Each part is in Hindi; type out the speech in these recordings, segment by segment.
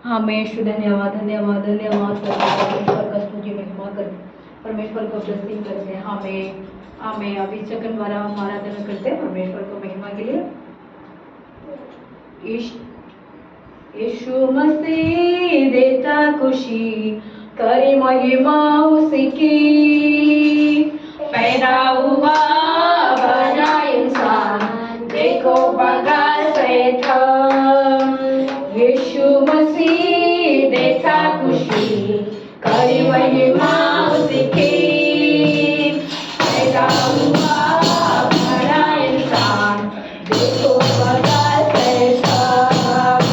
हमें धन्यवाद धन्यवाद धन्यवाद परमेश्वर का स्तुति महिमा करते, परमेश्वर को ब्लेसिंग करते हैं। हमें अभी सेकंड द्वारा हम आराधना करते हैं परमेश्वर को महिमा के लिए। यीशु मसीह देता खुशी, करी महिमा उसकी, पैदा हुआ बना इंसान, देखो बगा शैतान। यीशु मसीह देता खुशी, करी महिमा उसकी, पैदा हुआ बना इंसान, देखो बगा शैतान।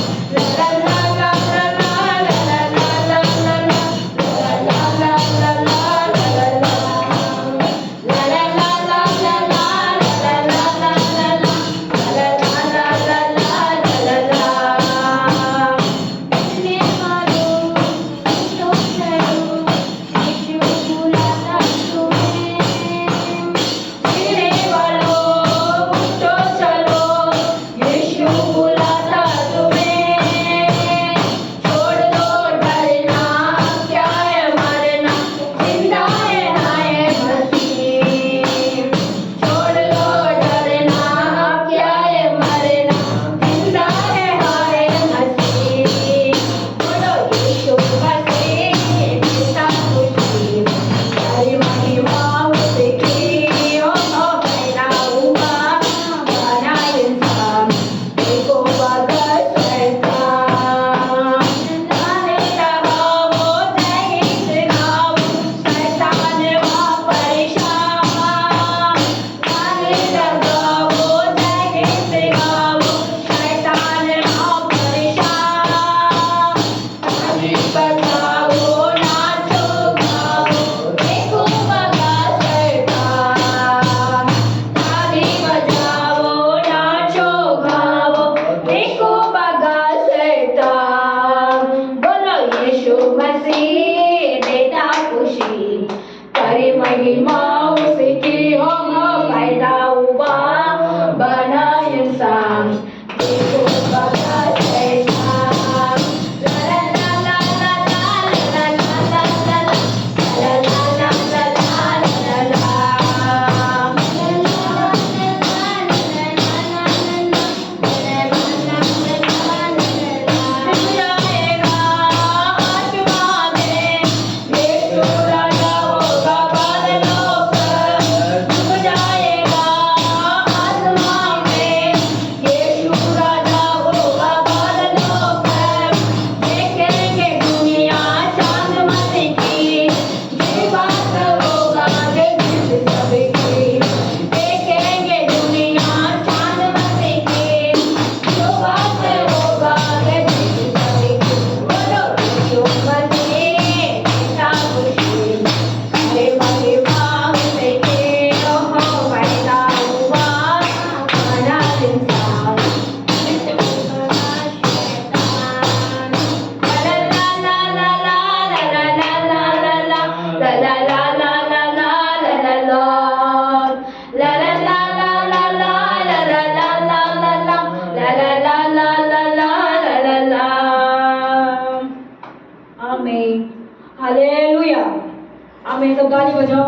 हमें सब गाली बजाओ,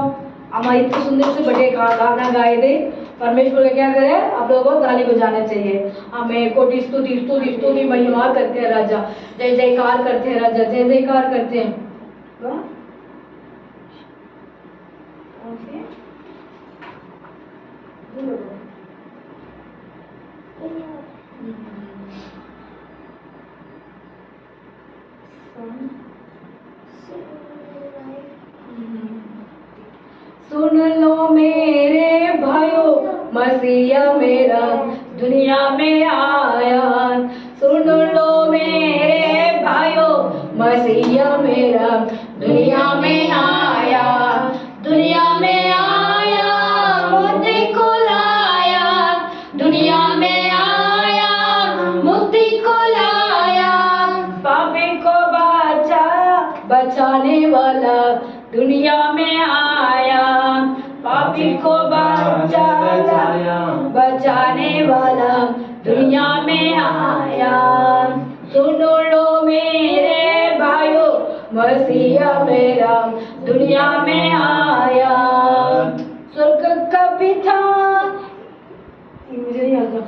हमारे इतने सुंदर से बड़े गाना गाए थे। परमेश्वर का क्या करे, आप लोगों को ताली बजाना चाहिए। हमें कोटि स्तुति स्तुति स्तुति महिमा करते हैं राजा, जय जयकार करते हैं राजा, जय जयकार करते हैं। सुन लो मेरे भाइयों, मसीहा मेरा दुनिया में आया। सुन लो मेरे भाइयों, मसीहा मेरा दुनिया में आया। दुनिया में आया, मुक्ति को लाया। दुनिया में आया, मुक्ति को लाया। पापी को बचाने वाला दुनिया में आया। पापी को बचाने वाला दुनिया में आया। सुन लो मेरे मसीहा मेरा दुनिया में आया। स्वर्ग का पिता, मुझे नहीं आता।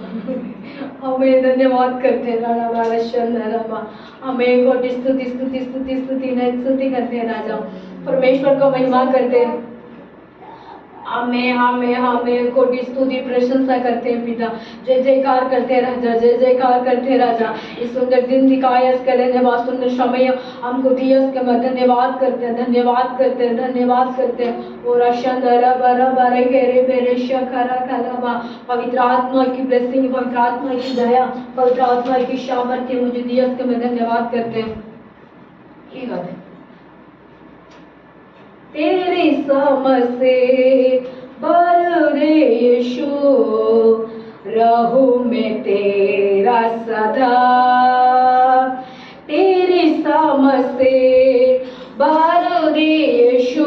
हमें धन्यवाद करते हैं राजा बालचंद्र, हमें कोटि स्तुति स्तुति स्तुति स्तुति स्तुति करते हैं राजा, परमेश्वर को महिमा करते हैं। हमें कोटि स्तुति प्रशंसा करते हैं पिता, जय जयकार करते हैं राजा, जय जयकार करते हैं राजा। इस सुंदर दिन दिखाया, इसके धन्यवाद, सुंदर समय हमको दिया, इसके मैं धन्यवाद करते हैं, धन्यवाद करते हैं, धन्यवाद करते हैं। और पवित्र आत्मा की ब्लेसिंग, पवित्र आत्मा की दया, पवित्र आत्मा की सामर्थ्य मुझे दिया, इसके मैं धन्यवाद करते हैं। ये बात है, तेरी समझ से बर रे यीशु, रहूं मैं तेरा सदा। तेरी समझ से बर रे यीशु,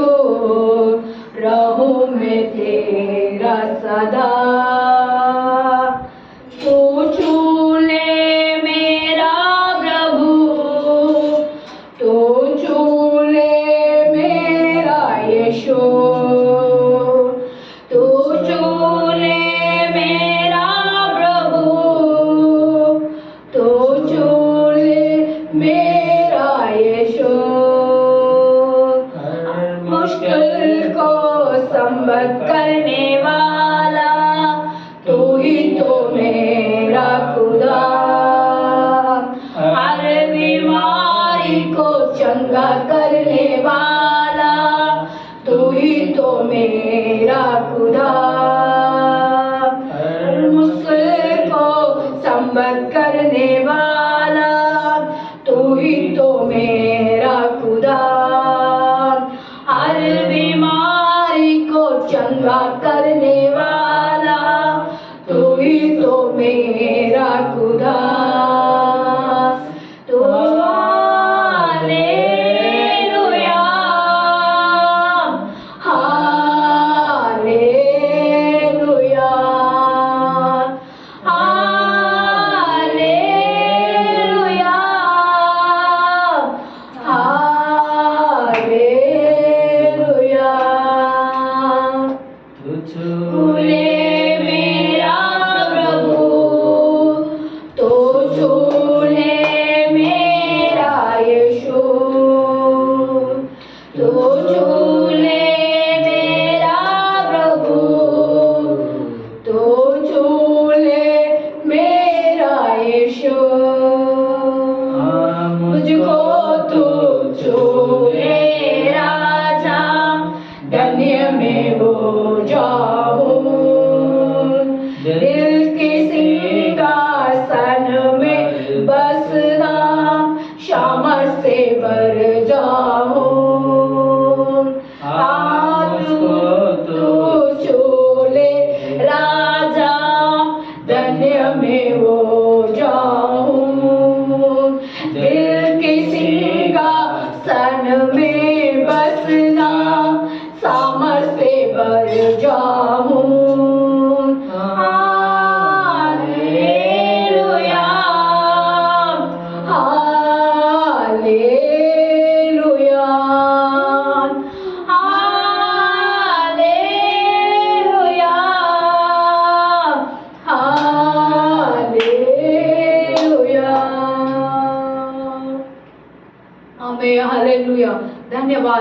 रहूं मैं तेरा सदा। तू चूले मेरा प्रभु, तू चूले यीशु, तू चूले मेरा प्रभु, तू चूले मेरा यीशु। मुश्किल को संभल करने वाला, तू ही तो मेरा खुदा। हर बीमारी को चंगा करने वाला, तू ही तो मेरा खुदा। मुश्किल को संभल करने वाला, तू ही तो मेरा खुदा। हर बीमारी को चंगा करने वाला, तू ही तो मेरा खुदा। तो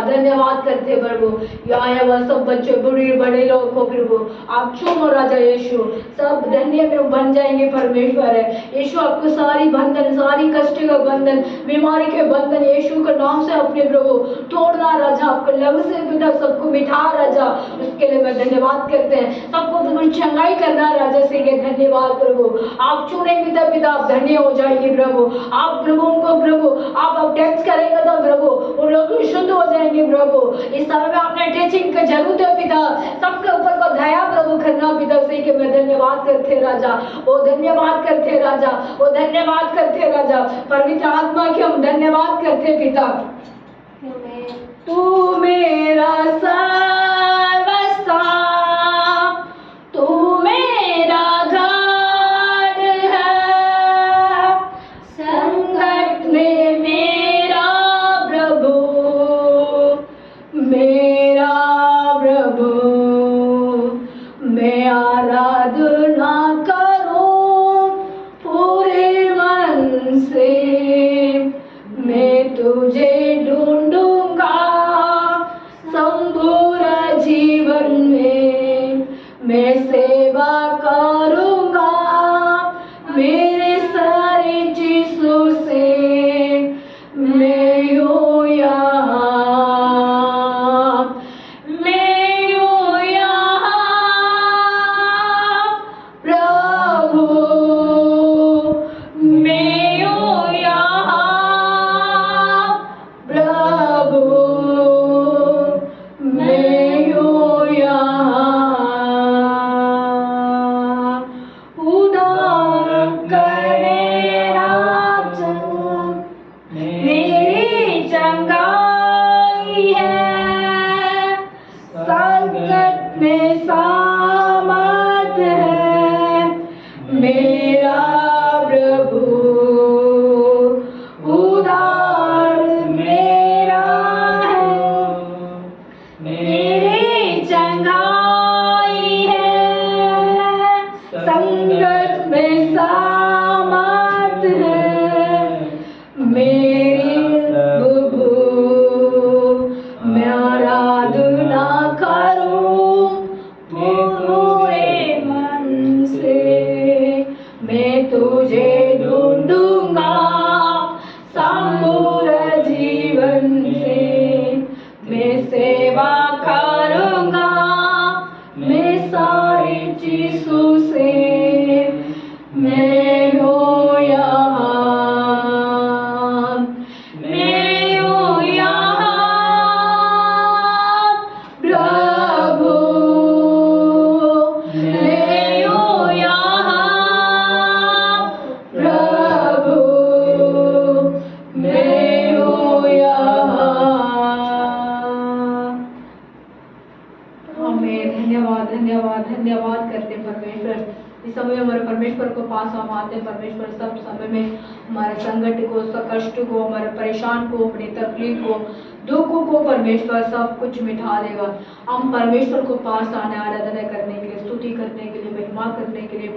धन्यवाद करते हैं प्रभु। यहाँ आया हुआ सब बच्चे, बूढ़े बड़े लोग को प्रभु आप चुनो राजा यीशु, सब धन्य में बन जाएंगे परमेश्वर है यीशु। आपको सारी बंधन, सारी कष्ट का बंधन, बीमारी के बंधन यीशु के नाम से अपने प्रभु तोड़ना राजा, आपको लव से पिता सबको मिठा राजा, उसके लिए मैं धन्यवाद करते हैं। सबको तुम्हें चंगाई करना राजा से ये धन्यवाद प्रभु। आप चुनेंगे तब पिता आप धन्य हो जाएंगे प्रभु। आप प्रभु उनको प्रभु आप टेक्स्ट करेंगे तो प्रभु उन लोग शुद्ध हो जाएंगे प्रभु। इस समय में आपने टीचिंग की जरूरत है पिता, सबके ऊपर को दया प्रभु करना पिता से कि मैं धन्यवाद करते राजा, वो धन्यवाद करते राजा, वो धन्यवाद करते राजा। पवित्र आत्मा के हम धन्यवाद करते पिता। तू मेरा सर्वस्व, तू मेरा गॉड है, संकट में मेरा प्रभु मेरी प्रभु मैं आराधना करूं पूरे मन से, मैं तुझे ढूंढूंगा संपूर्ण जीवन से, मैं सेवा करूंगा मैं सारी चीजों से, मैं हूँ यहाँ, मैं हूँ यहाँ प्रभु, मैं हूँ यहाँ प्रभु, मैं हूँ यहाँ। हमें धन्यवाद धन्यवाद धन्यवाद करते परमेश्वर। इस समय हमारे परमेश्वर को पास हम आते हैं परमेश्वर, सब समय में हमारे संकट को, कष्ट को, हमारे परेशान को, अपनी तकलीफ को, दुखों को परमेश्वर सब कुछ मिटा देगा। हम परमेश्वर को पास आने, आराधना करने के लिए, स्तुति करने के लिए, महिमा करने के लिए,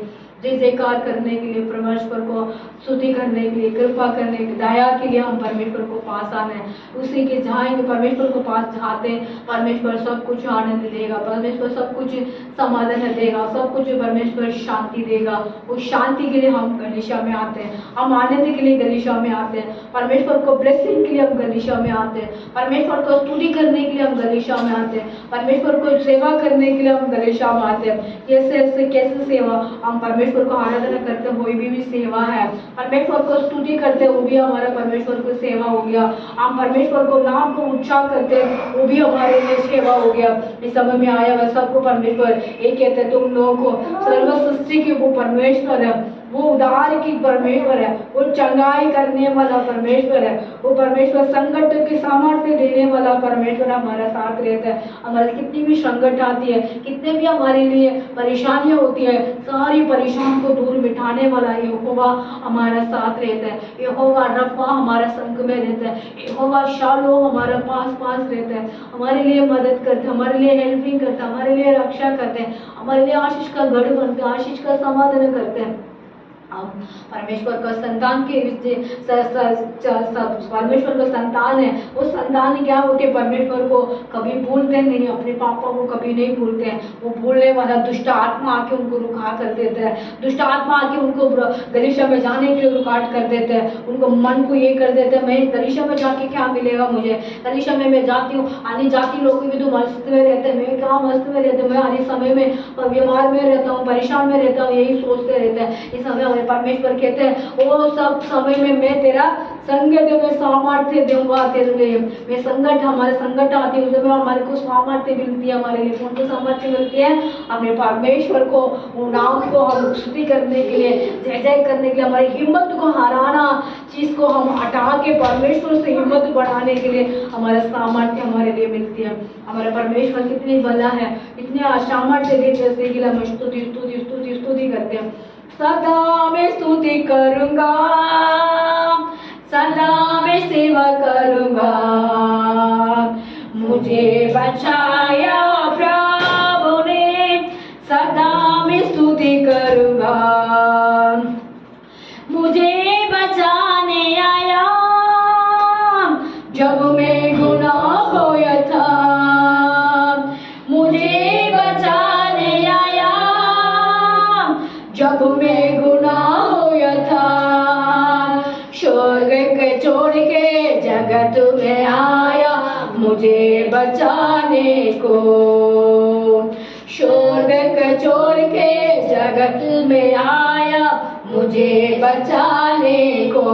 जय जयकार करने के लिए, परमेश्वर को स्तुति करने के लिए, कृपा करने के लिए, दया के लिए हम परमेश्वर को पास आने हैं। उसी के जाएंगे परमेश्वर को पास जाते हैं, परमेश्वर सब कुछ आनंद देगा, परमेश्वर सब कुछ समाधान देगा, सब कुछ परमेश्वर शांति देगा। उस शांति के लिए हम गलीशा में आते हैं, हम आनंद के लिए गलीशा में आते हैं, परमेश्वर को ब्लेसिंग के लिए हम गलीशा में आते हैं, परमेश्वर को स्तुति करने के लिए हम गलीशा में आते हैं, परमेश्वर को सेवा करने के लिए हम गलीशा में आते हैं। कैसे सेवा, हम परमेश्वर को आराधना करते हैं, वो भी सेवा है। परमेश्वर को स्तुति करते हैं, वो भी हमारा परमेश्वर को सेवा हो गया। हम परमेश्वर को नाम को उच्चार करते हैं, वो भी हमारे लिए सेवा हो गया। इस समय में आया हुआ सबको परमेश्वर ये कहते हैं, तुम लोगों को सर्व सृष्टि के वो परमेश्वर है, वो उद्धार की परमेश्वर है, वो चंगाई करने वाला परमेश्वर है, वो परमेश्वर संकट की सामर्थ्य देने वाला परमेश्वर हमारा साथ रहता है। हमारे कितनी भी संकट आती है, कितने भी हमारे लिए परेशानियां होती है, सारी परेशान को दूर मिटाने वाला यहोवा हमारा साथ रहता है। यहोवा रफा हमारा संग में रहता है, यहोवा शालो हमारा पास रहता है, हमारे लिए मदद करते हैं, हमारे लिए हेल्पिंग करते हैं, हमारे लिए रक्षा करते हैं, हमारे लिए आशीष का गढ़ बनते हैं, आशीष का समाधान करते हैं। हम परमेश्वर का संतान के परमेश्वर का संतान है। वो संतान क्या होते, परमेश्वर को कभी भूलते नहीं, अपने पापा को कभी नहीं भूलते हैं। वो भूलने वाला दुष्ट आत्मा आके उनको रुका कर देता है, दुष्ट आत्मा आके उनको गलीशा में जाने के लिए रुकावट कर देते हैं, उनको मन को ये कर देते हैं, मैं गलीशा में जाके क्या मिलेगा मुझे, गलीशा में मैं जाती हूँ, आने जाती लोग भी तो मस्त में रहते हैं, मैं क्या मस्त में रहते हैं, मैं आने समय में बीमार में रहता हूँ, परेशान में रहता हूँ, यही सोचते रहते हैं। इस समय परमेश्वर कहते हैं, वो सब समय में मैं तेरा संकट में सामर्थ्य दूंगा तेरे लिए। मैं संकट, हमारे संकट आती है उसमें हमारे को सामर्थ्य मिलती है। हमारे लिए कौन सी सामर्थ्य मिलती है, अपने परमेश्वर को, वो नाम को हम स्तुति करने के लिए, जय जय करने के लिए, हमारी हिम्मत को हराना चीज को हम हटा के परमेश्वर से हिम्मत बढ़ाने के लिए हमारा सामर्थ्य हमारे लिए मिलती है। हमारा परमेश्वर कितनी भला है, इतने सामर्थ्य देते हैं कि हम स्तुति स्तुति स्तुति स्तुति करते हैं। सदा मैं स्तुति करूंगा, सदा मैं सेवा करूंगा, मुझे बचाया प्रभु ने, सदा मैं स्तुति करूंगा, मुझे बचाने आया जब मैं गुनाह होया था, मुझे बचाने आया जब मैं गुनाह होया था, स्वर्ग के छोड़ के जगत में आया मुझे बचाने को, स्वर्ग के छोड़ के जगत में आया मुझे बचाने को।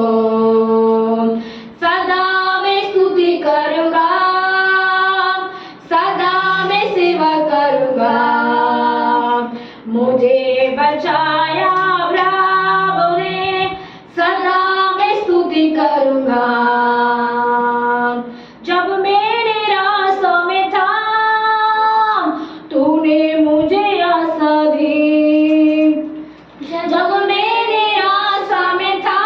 सदा मैं स्तुति करूंगा, सदा मैं सेवा करूंगा, मुझे बचाया प्रभु ने, सदा मैं स्तुति करूंगा। जब मेरे रास्ते में था तूने मुझे आशा दी, जब मेरे रास्ते में था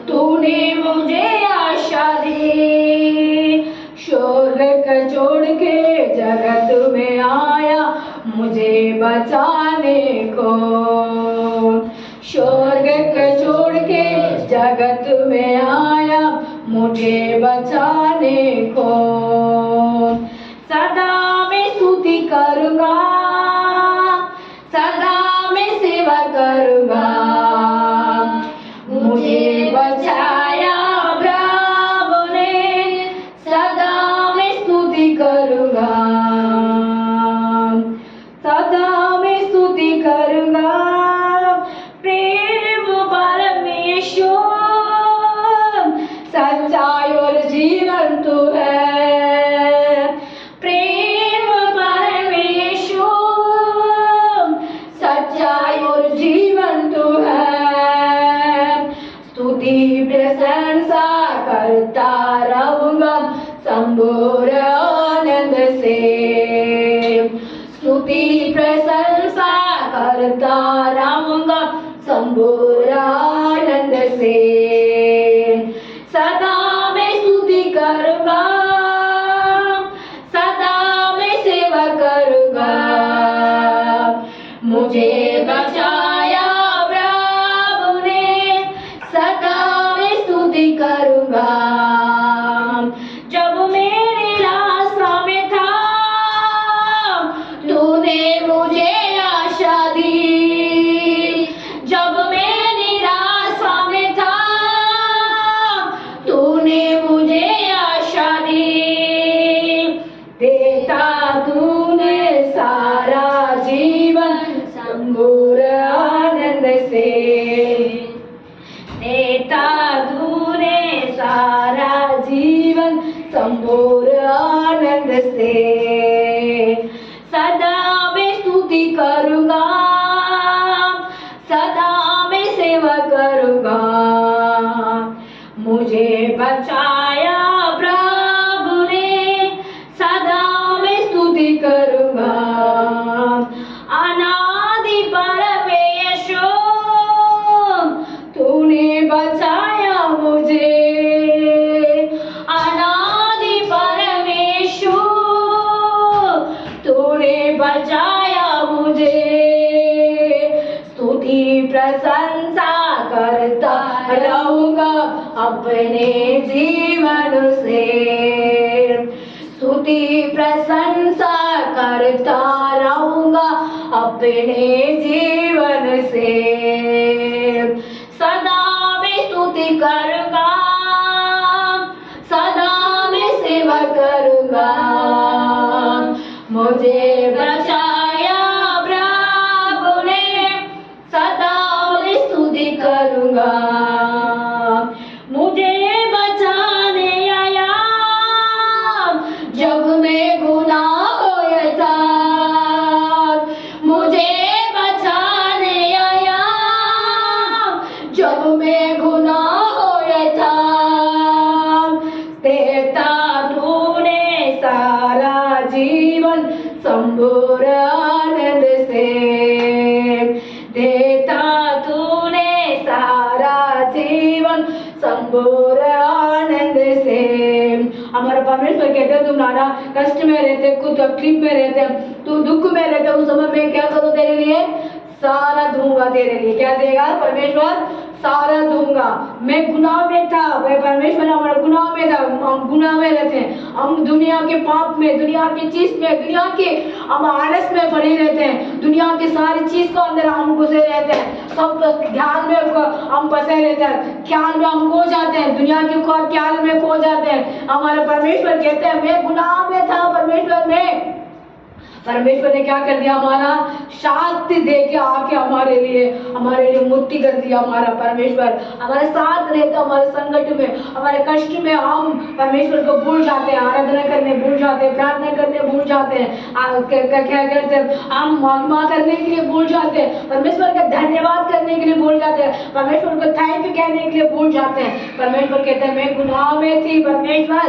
तूने मुझे आशा दी, स्वर्ग का छोड़ के जगत में आया मुझे बचाने को, स्वर्ग को छोड़ के जगत में आया मुझे बचाने को। सदा मैं स्तुति करूँगा, सदा मैं सेवा करूँगा। मुझे बचाया प्रभु ने, सदा मैं स्तुति करूँगा, सदा मैं स्तुति करूँगा। प्रेम परमेश्वर, सच्चाई और जीवन तू है। प्रेम परमेश्वर, सच्चाई और जीवन तू है। स्तुति प्रशंसा करता रहूँगा संपूर्ण आनंद से। स्तुति प्रशंसा करता रहूँगा संपूर्ण आनंद से। सदा मैं स्तुति करूँगा, सदा मैं सेवा करूँगा। मुझे बचाया प्रभु ने, सदा मैं स्तुति करूँगा। जब मेरी रास्ता में था तूने मुझे आशा दी। जब मैं निराशा में था तूने मुझे आशा दी। देता तूने सारा जीवन संपूर्ण आनंद से। देता तूने सारा जीवन संपूर्ण आनंद से। सदा मैं स्तुति करूँगा, सदा मैं सेवा करूँगा। मुझे बचाया प्रभु ने, सदा मैं स्तुति करूँगा। अनादि परमेश्वर, तूने बचाया मुझे। अनादि परमेश्वर, तूने बचाया मुझे। स्तुति प्रशंसा करता रहूँगा अपने जीवन से। स्तुति प्रशंसा करता रहूँगा अपने जीवन से। सदा मैं स्तुति करूँगा, सदा मैं सेवा करूँगा। मुझे बचाया प्रभु ने, सदा मैं स्तुति करूँगा। मुझे बचाने आया जब मैं गुनाह होया था। मुझे बचाने आया जब मैं गुनाह होया था। देता तूने सारा जीवन संपूर्ण आनंद से। देता तूने सारा जीवन संपूर्ण आनंद से। हमारा परमेश्वर कहते हैं तुम नाना कष्ट में रहते, कुछ तकलीफ में रहते, तू दुख में रहते, उस समय मैं क्या करूँ तेरे लिए? सारा दूंगा तेरे लिए। क्या देगा परमेश्वर? सारा दूंगा। मैं गुनाह में था, वह परमेश्वर हमारा गुनाह में था, हम गुनाह में रहते हैं, हम दुनिया के पाप में, दुनिया की चीज में, दुनिया के हम आलस में पड़े रहते हैं, दुनिया की सारी चीज को अंदर हम घुसे रहते हैं, सब ध्यान में हम फंसे रहते हैं, ख्याल में हम खो जाते हैं, दुनिया के ख्याल में खो जाते हैं। हमारे परमेश्वर कहते हैं मैं गुनाह में था, परमेश्वर ने क्या कर दिया? हमारा शांति दे के आके हमारे लिए मुक्ति कर दिया। हमारा परमेश्वर हमारे साथ रहता, हमारे संकट में, हमारे कष्ट में हम परमेश्वर को भूल जाते हैं, आराधना करने भूल जाते हैं, प्रार्थना करने भूल जाते हैं, क्या करते हैं हम? महिमा करने के लिए भूल जाते हैं, परमेश्वर का धन्यवाद करने के लिए भूल जाते हैं, परमेश्वर को थैंक यू कहने के लिए भूल जाते हैं। परमेश्वर कहते हैं मैं गुनाह में थी, परमेश्वर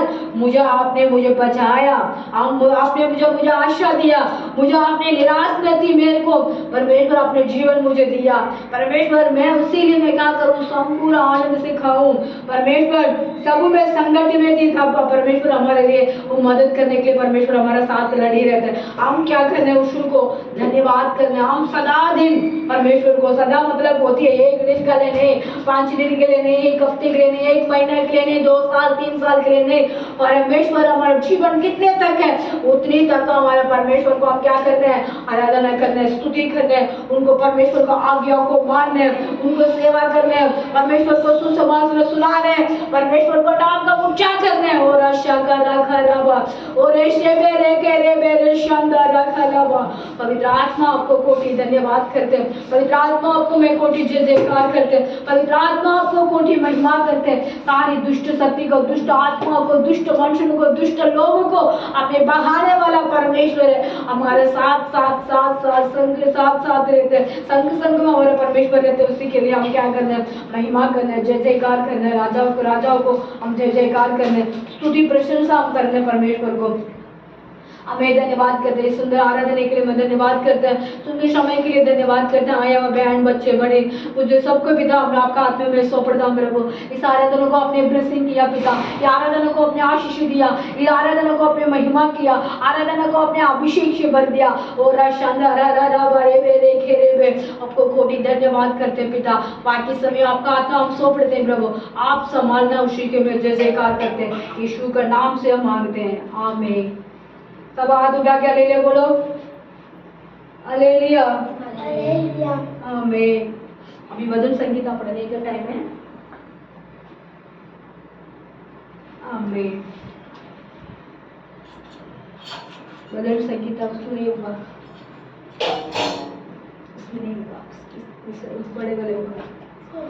आपने मुझे बचाया, आपने मुझे आशा दिया, दिया, मुझे आपने निराश में थी मेरे को, परमेश्वर आपने जीवन मुझे दिया। परमेश्वर मैं उसीलिए मैं क्या करूँ, संपूर्ण आनंद से खाऊं। परमेश्वर सब में संकट में थी था, परमेश्वर हमारे लिए वो मदद करने के लिए परमेश्वर हमारा साथ लड़ी रहते हैं। हम क्या करने उस को धन्यवाद करने, हम सदा दिन परमेश्वर को, सदा मतलब होती है एक दिन के लिए नहीं, 5 दिन के लिए नहीं, एक हफ्ते के लिए नहीं, 1 महीने के लिए नहीं, 2 साल 3 साल के लिए नहीं, परमेश्वर हमारा जीवन कितने तक है उतनी तक हमारा परमेश्वर को हम क्या करते हैं, आराधना करने, स्तुति करने, उनको परमेश्वर को आज्ञा को मानने, उनको सेवा करने, परमेश्वर को सुसमाचार सुनाने, परमेश्वर को नाम का ऊंचा करने। और आशा करा खराबा और ऐसे बेरे के रे बेरे शानदार खराबा। पवित्र आत्मा आपको कोटि धन्यवाद करते हैं, पवित्र आत्मा आपको मैं कोटि जय जयकार करते हैं, पवित्र आत्मा आपको कोटि महिमा करते हैं। सारी दुष्ट शक्ति को, दुष्ट आत्मा को, दुष्ट मनुष्यों को, दुष्ट लोगों को अपने बहाने वाला परमेश्वर है। हमारे साथ साथ साथ साथ संग के साथ साथ रहते हैं, संग संग में हमारे परमेश्वर रहते हैं। उसी के लिए हम क्या करना है, महिमा करना है, जय जयकार करना है, राजाओं को हम जय जयकार करने, स्तुति प्रशंसा हम करने परमेश्वर को। हमें धन्यवाद करते हैं, सुंदर आराधना के लिए मैं धन्यवाद करते हैं, सुंदर समय के लिए धन्यवाद करते हैं। आया हुआ बहन बच्चे बड़े मुझे सबको पिता मैं आपका हाथ में सौंपता हूँ प्रभु। इस आराधना को अपने ब्लेसिंग किया पिता, ये आराधना को अपने आशीष दिया, ये आराधना को अपने महिमा किया, आराधना को अपने अभिषेक से भर दिया। और आपको कोटि धन्यवाद करते हैं पिता। बाकी समय आपका हाथ में हम सौंपते हैं प्रभु, आप संभालना, उसी के में जय जयकार करते हैं। यीशु के नाम से हम मांगते हैं, आमीन। सब हाथ उठा के हालेलुया बोलो, हालेलुया हालेलुया आमीन। अभी भजन संगीता पढ़ने का टाइम है, आमीन। भजन संगीता सुनिए होगा, इसमें नहीं होगा, इस बड़े वाले होगा। हाँ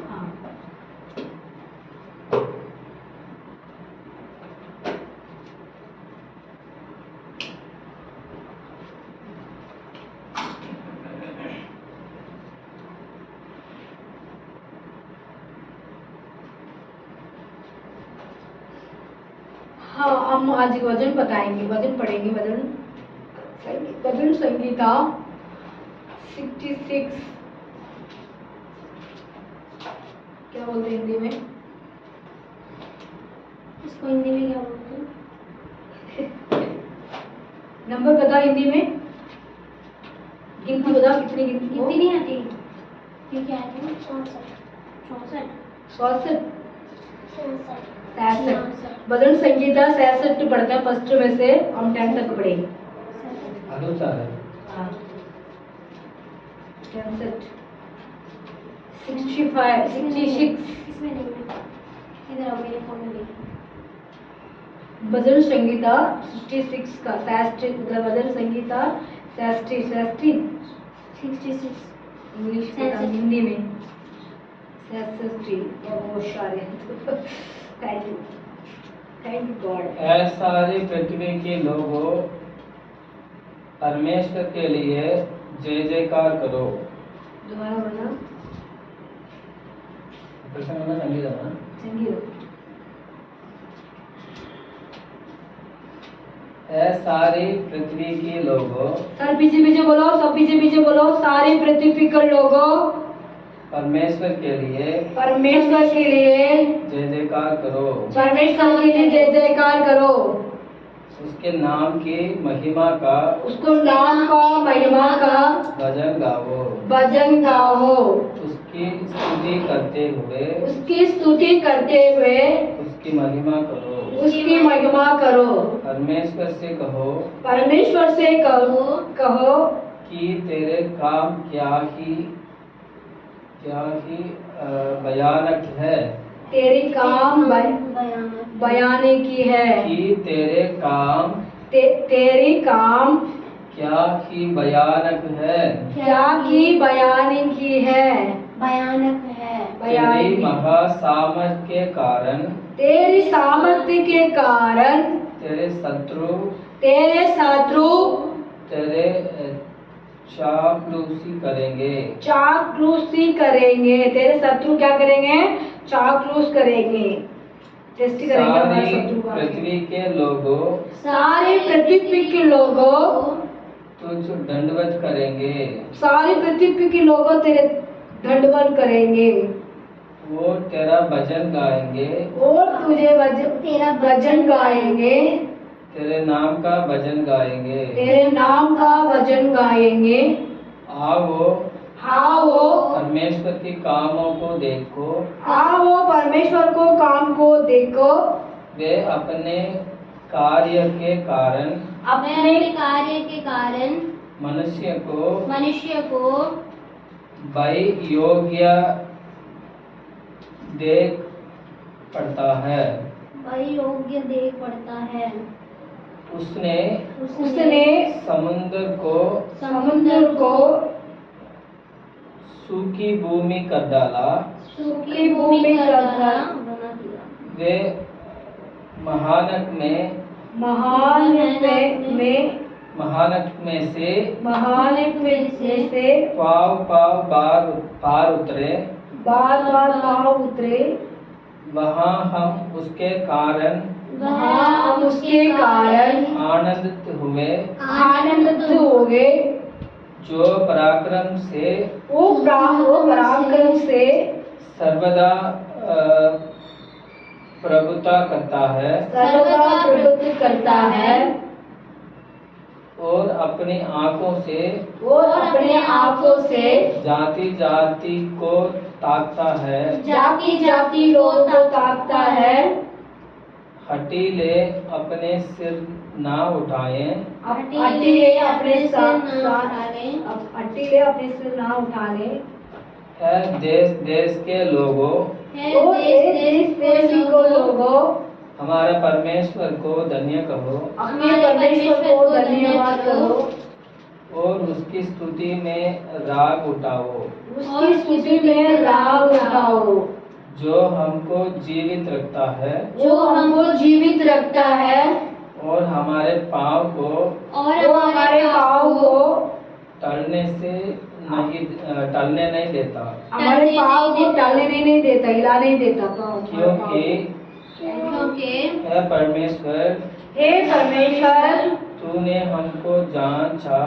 हाँ, हम आज वजन बताएंगे, वजन पढ़ेंगे, वजन संगीता 66 क्या बोलते हैं हिंदी में, इसको हिंदी में क्या बोलते हैं? नंबर बता हिंदी में, गिनती बता कितनी गिनती नहीं आती, ये क्या है? 64 भजन संगीता 66 पढ़ते हैं, फर्स्ट में से हम 10 तक पढ़ेंगे। हाँ 65 66 इसमें नहीं है, इधर आओ मेरे फोन में देखो। भजन संगीता 66 का 66 मतलब भजन संगीता 66 इंग्लिश में, हिंदी में 66 बहुत सारे। Thank you God. ऐ सारी पृथ्वी के लोगों, परमेश्वर के लिए जय जयकार करो। दोबारा बोलना, संगीत। ऐ सारी पृथ्वी के लोगों, सर पीछे पीछे बोलो, सब पीछे पीछे बोलो, सारी पृथ्वी के लोगों, परमेश्वर के लिए जय जयकार करो। परमेश्वर के लिए जय जयकार करो। उसके नाम की महिमा का, उसको नाम का महिमा का भजन गाओ। उसकी स्तुति करते हुए उसकी महिमा करो। परमेश्वर से कहो कि तेरे काम क्या ही भयानक है। तेरे काम बयाने की है कि तेरे काम क्या ही भयानक है। क्या की बयाने की है, भयानक है। तेरी महासामर्थ के कारण, तेरी सामर्थ्य के कारण तेरे शत्रु तेरे चापलूसी करेंगे। तेरे शत्रु क्या करेंगे, चापलूस करेंगे, टेस्ट करेंगे हमारे शत्रु को। पृथ्वी के लोगों, सारे पृथ्वी के लोगों तुझ दंडवत करेंगे। सारी पृथ्वी के लोग तेरे दंडवत करेंगे वो तेरा भजन गाएंगे। और तुझे तेरा भजन गाएंगे, तेरे नाम का भजन गाएंगे। तेरे नाम का भजन गाएंगे। आओ आओ परमेश्वर के कामों को देखो। आओ परमेश्वर को काम को देखो। वे अपने कार्य के कारण अपने कार्य के कारण मनुष्य को भय योग्य देख पड़ता है। योग्य देख पड़ता है। उसने उसने समुद्र को सूखी भूमि कर डाला। सूखी भूमि कर डाला। वे महानद में से पाव पार उतरे। बार उतरे। वहाँ हम उसके कारण आनंदित हुए। जो पराक्रम से सर्वदा प्रभुता करता है और अपनी आँखों से जाति जाति को ताकता है। जाति लोगों को ताकता है। हठीले अपने सिर ना उठाए। हठीले अपने सिर ना उठाने। है देश देश के लोगों हमारे परमेश्वर को धन्य कहो। अपने परमेश्वर को धन्यवाद करो और उसकी स्तुति में राग उठाओ। जो हमको जीवित रखता है और हमारे पाँव को टलने नहीं देता। हमारे पाँव को टलने नहीं देता, हिला नहीं देता। क्योंकि हे परमेश्वर तूने हमको जांचा।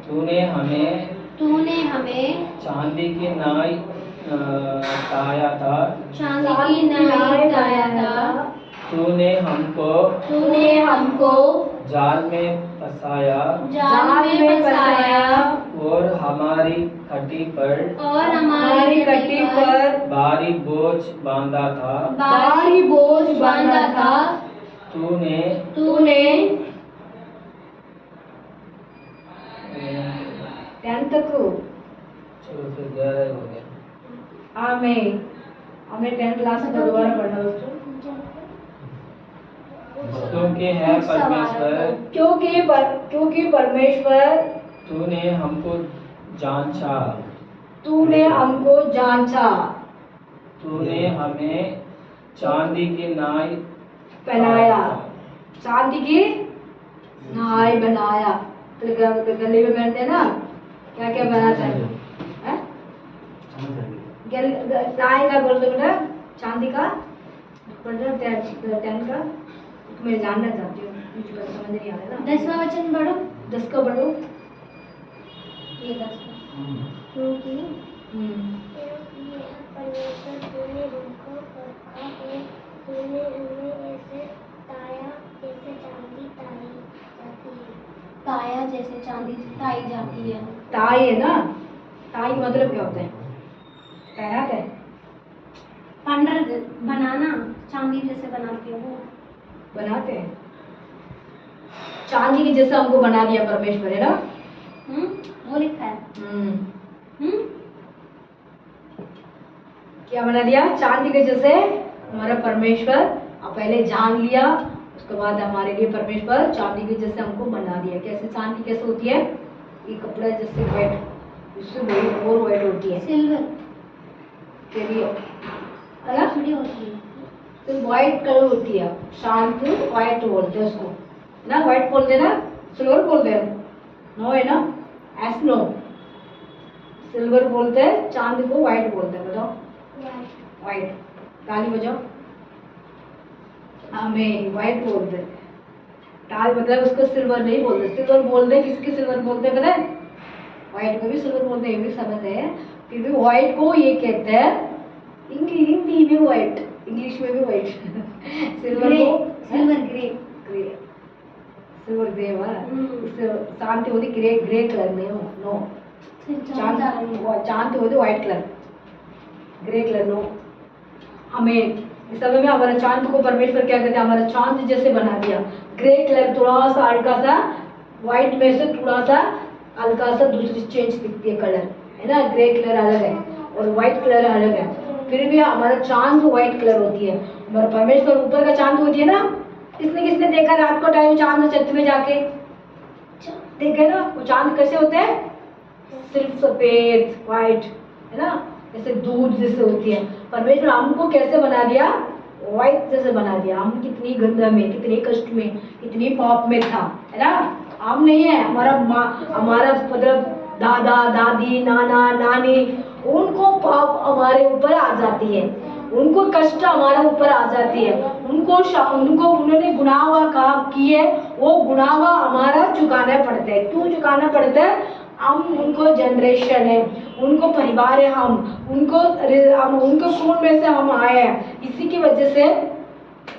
तूने हमें चांदी की नाई ताया था। तूने हमको जाल में फंसाया और हमारी खटी पर भारी बोझ बांधा था। तूने 10 तक हो गया। आमीन। हमने 10 क्लास का दोबारा पढ़ा दोस्तों। क्योंकि परमेश्वर तूने हमको जांचा। तूने हमें चांदी की नाई बनाया। तो गले में पहनते हैं ना, क्या क्या बनाता है? नाई का बोल दो बेटा, चांदी का पढ़ रहे 10 का। मैं जानना चाहती हूँ, मुझे समझ नहीं आ रहा ना। 10वां वचन पढ़ो। 10 का पढ़ो। ये 10 क्योंकि परमेश्वर तूने हमको परखा है। तूने हमें ऐसे ताया जैसे चांदी ताई जाती है। ताई है ना, ताई मतलब क्या होता है? तैयार है पंडर बनाना, चांदी जैसे बनाते हो वो बनाते हैं। चांदी के जैसा हमको बना दिया परमेश्वर, है ना? वो लिखा है। क्या बना दिया? चांदी के जैसे हमारा परमेश्वर। अब पहले जान लिया, उसके बाद हमारे लिए परमेश्वर चांदी के जैसे हमको बना दिया। कैसे चांदी कैसे होती है? ये कपड़ा जैसे व्हाइट, इससे और व्हाइट होती है। सिल्वर तेरी अलग थोड़ी होती है, तो व्हाइट कलर होती है। शांत व्हाइट बोलते हैं उसको ना। व्हाइट बोलते हैं ना, सिल्वर बोलते हैं? नो है ना, एस नो। सिल्वर बोलते हैं, चांदी को व्हाइट बोलते हैं। बताओ व्हाइट। ताली बजाओ। हमें व्हाइट बोलते हैं, ताल मतलब उसको सिल्वर नहीं बोलते। सिल्वर बोलते किसके सिल्वर बोलते हैं पता है? व्हाइट को भी सिल्वर बोलते हैं, ये भी समझ है। फिर भी व्हाइट को ये कहते हैं हिंदी में व्हाइट, इंग्लिश में भी व्हाइट। सिल्वर ग्रे, को silver grey. Grey, silver grey इससे शांति होती ग्रे, ग्रे कलर नहीं हो नो। चांद होती व्हाइट कलर, ग्रे कलर नो। हमें इस समय में हमारा चांद को परमेश्वर क्या कहते हैं? हमारा चांद जैसे बना दिया। ग्रे कलर थोड़ा सा हल्का सा व्हाइट में से थोड़ा सा हल्का सा दूसरी चेंज दिखती है कलर, है ना? ग्रे कलर अलग है और व्हाइट कलर अलग है। फिर भी हमारा चांद व्हाइट कलर होती है। हमारा परमेश्वर ऊपर का चांद होती है ना, किसने किसने देखा रात को टाइम चांद छत में जाके देखे ना? वो चांद कैसे होते हैं? सिर्फ सफेद व्हाइट, है ना? जैसे दूध जैसे होती है। परमेश्वर हमको कैसे बना दिया? व्हाइट जैसे बना दिया। हम कितनी गंदा में, कितने कष्ट में, कितनी पाप में था, है ना? हम नहीं है, हमारा माँ, हमारा मतलब दादा दादी नाना नानी, उनको पाप हमारे ऊपर आ जाती है, उनको कष्ट हमारे ऊपर आ जाती है, उनको उन्होंने गुनाह काम किए, वो गुनाह हमारा चुकाना पड़ता है। क्यों चुकाना पड़ता है? हम उनको जनरेशन है, उनको परिवार है, हम उनको खून में से हम आए हैं। इसी की वजह से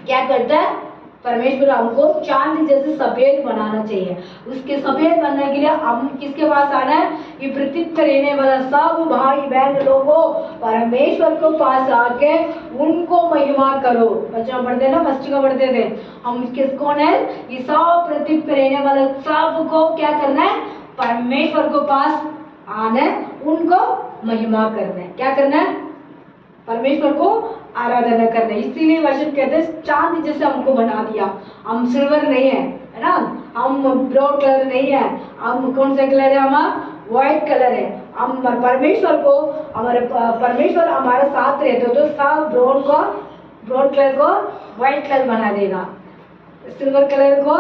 क्या करता है परमेश्वर? हमको चांद जैसे सफेद बनाना चाहिए। उसके सफेद बनने के लिए हम किसके पास आना है? ये पृथ्वी पर रहने वाला सब भाई बहन लोगों, परमेश्वर को पास आके उनको महिमा करो। बच्चा पढ़ते ना, फर्स्ट का पढ़ते थे हम। कौन है ये सब? पृथ्वी पर रहने वाला सबको क्या करना है? परमेश्वर को पास आना है, उनको महिमा करना है। क्या करना है? परमेश्वर को आराधना करना है। इसीलिए वचन कहते हैं चांद जैसे हमको बना दिया। हम सिल्वर नहीं है ना? हम ब्राउन कलर नहीं है। हम कौन सा कलर है? हमारा व्हाइट कलर है। हम परमेश्वर को, हमारे परमेश्वर हमारे साथ रहते तो सब ब्राउन कलर को व्हाइट कलर बना देगा, सिल्वर कलर को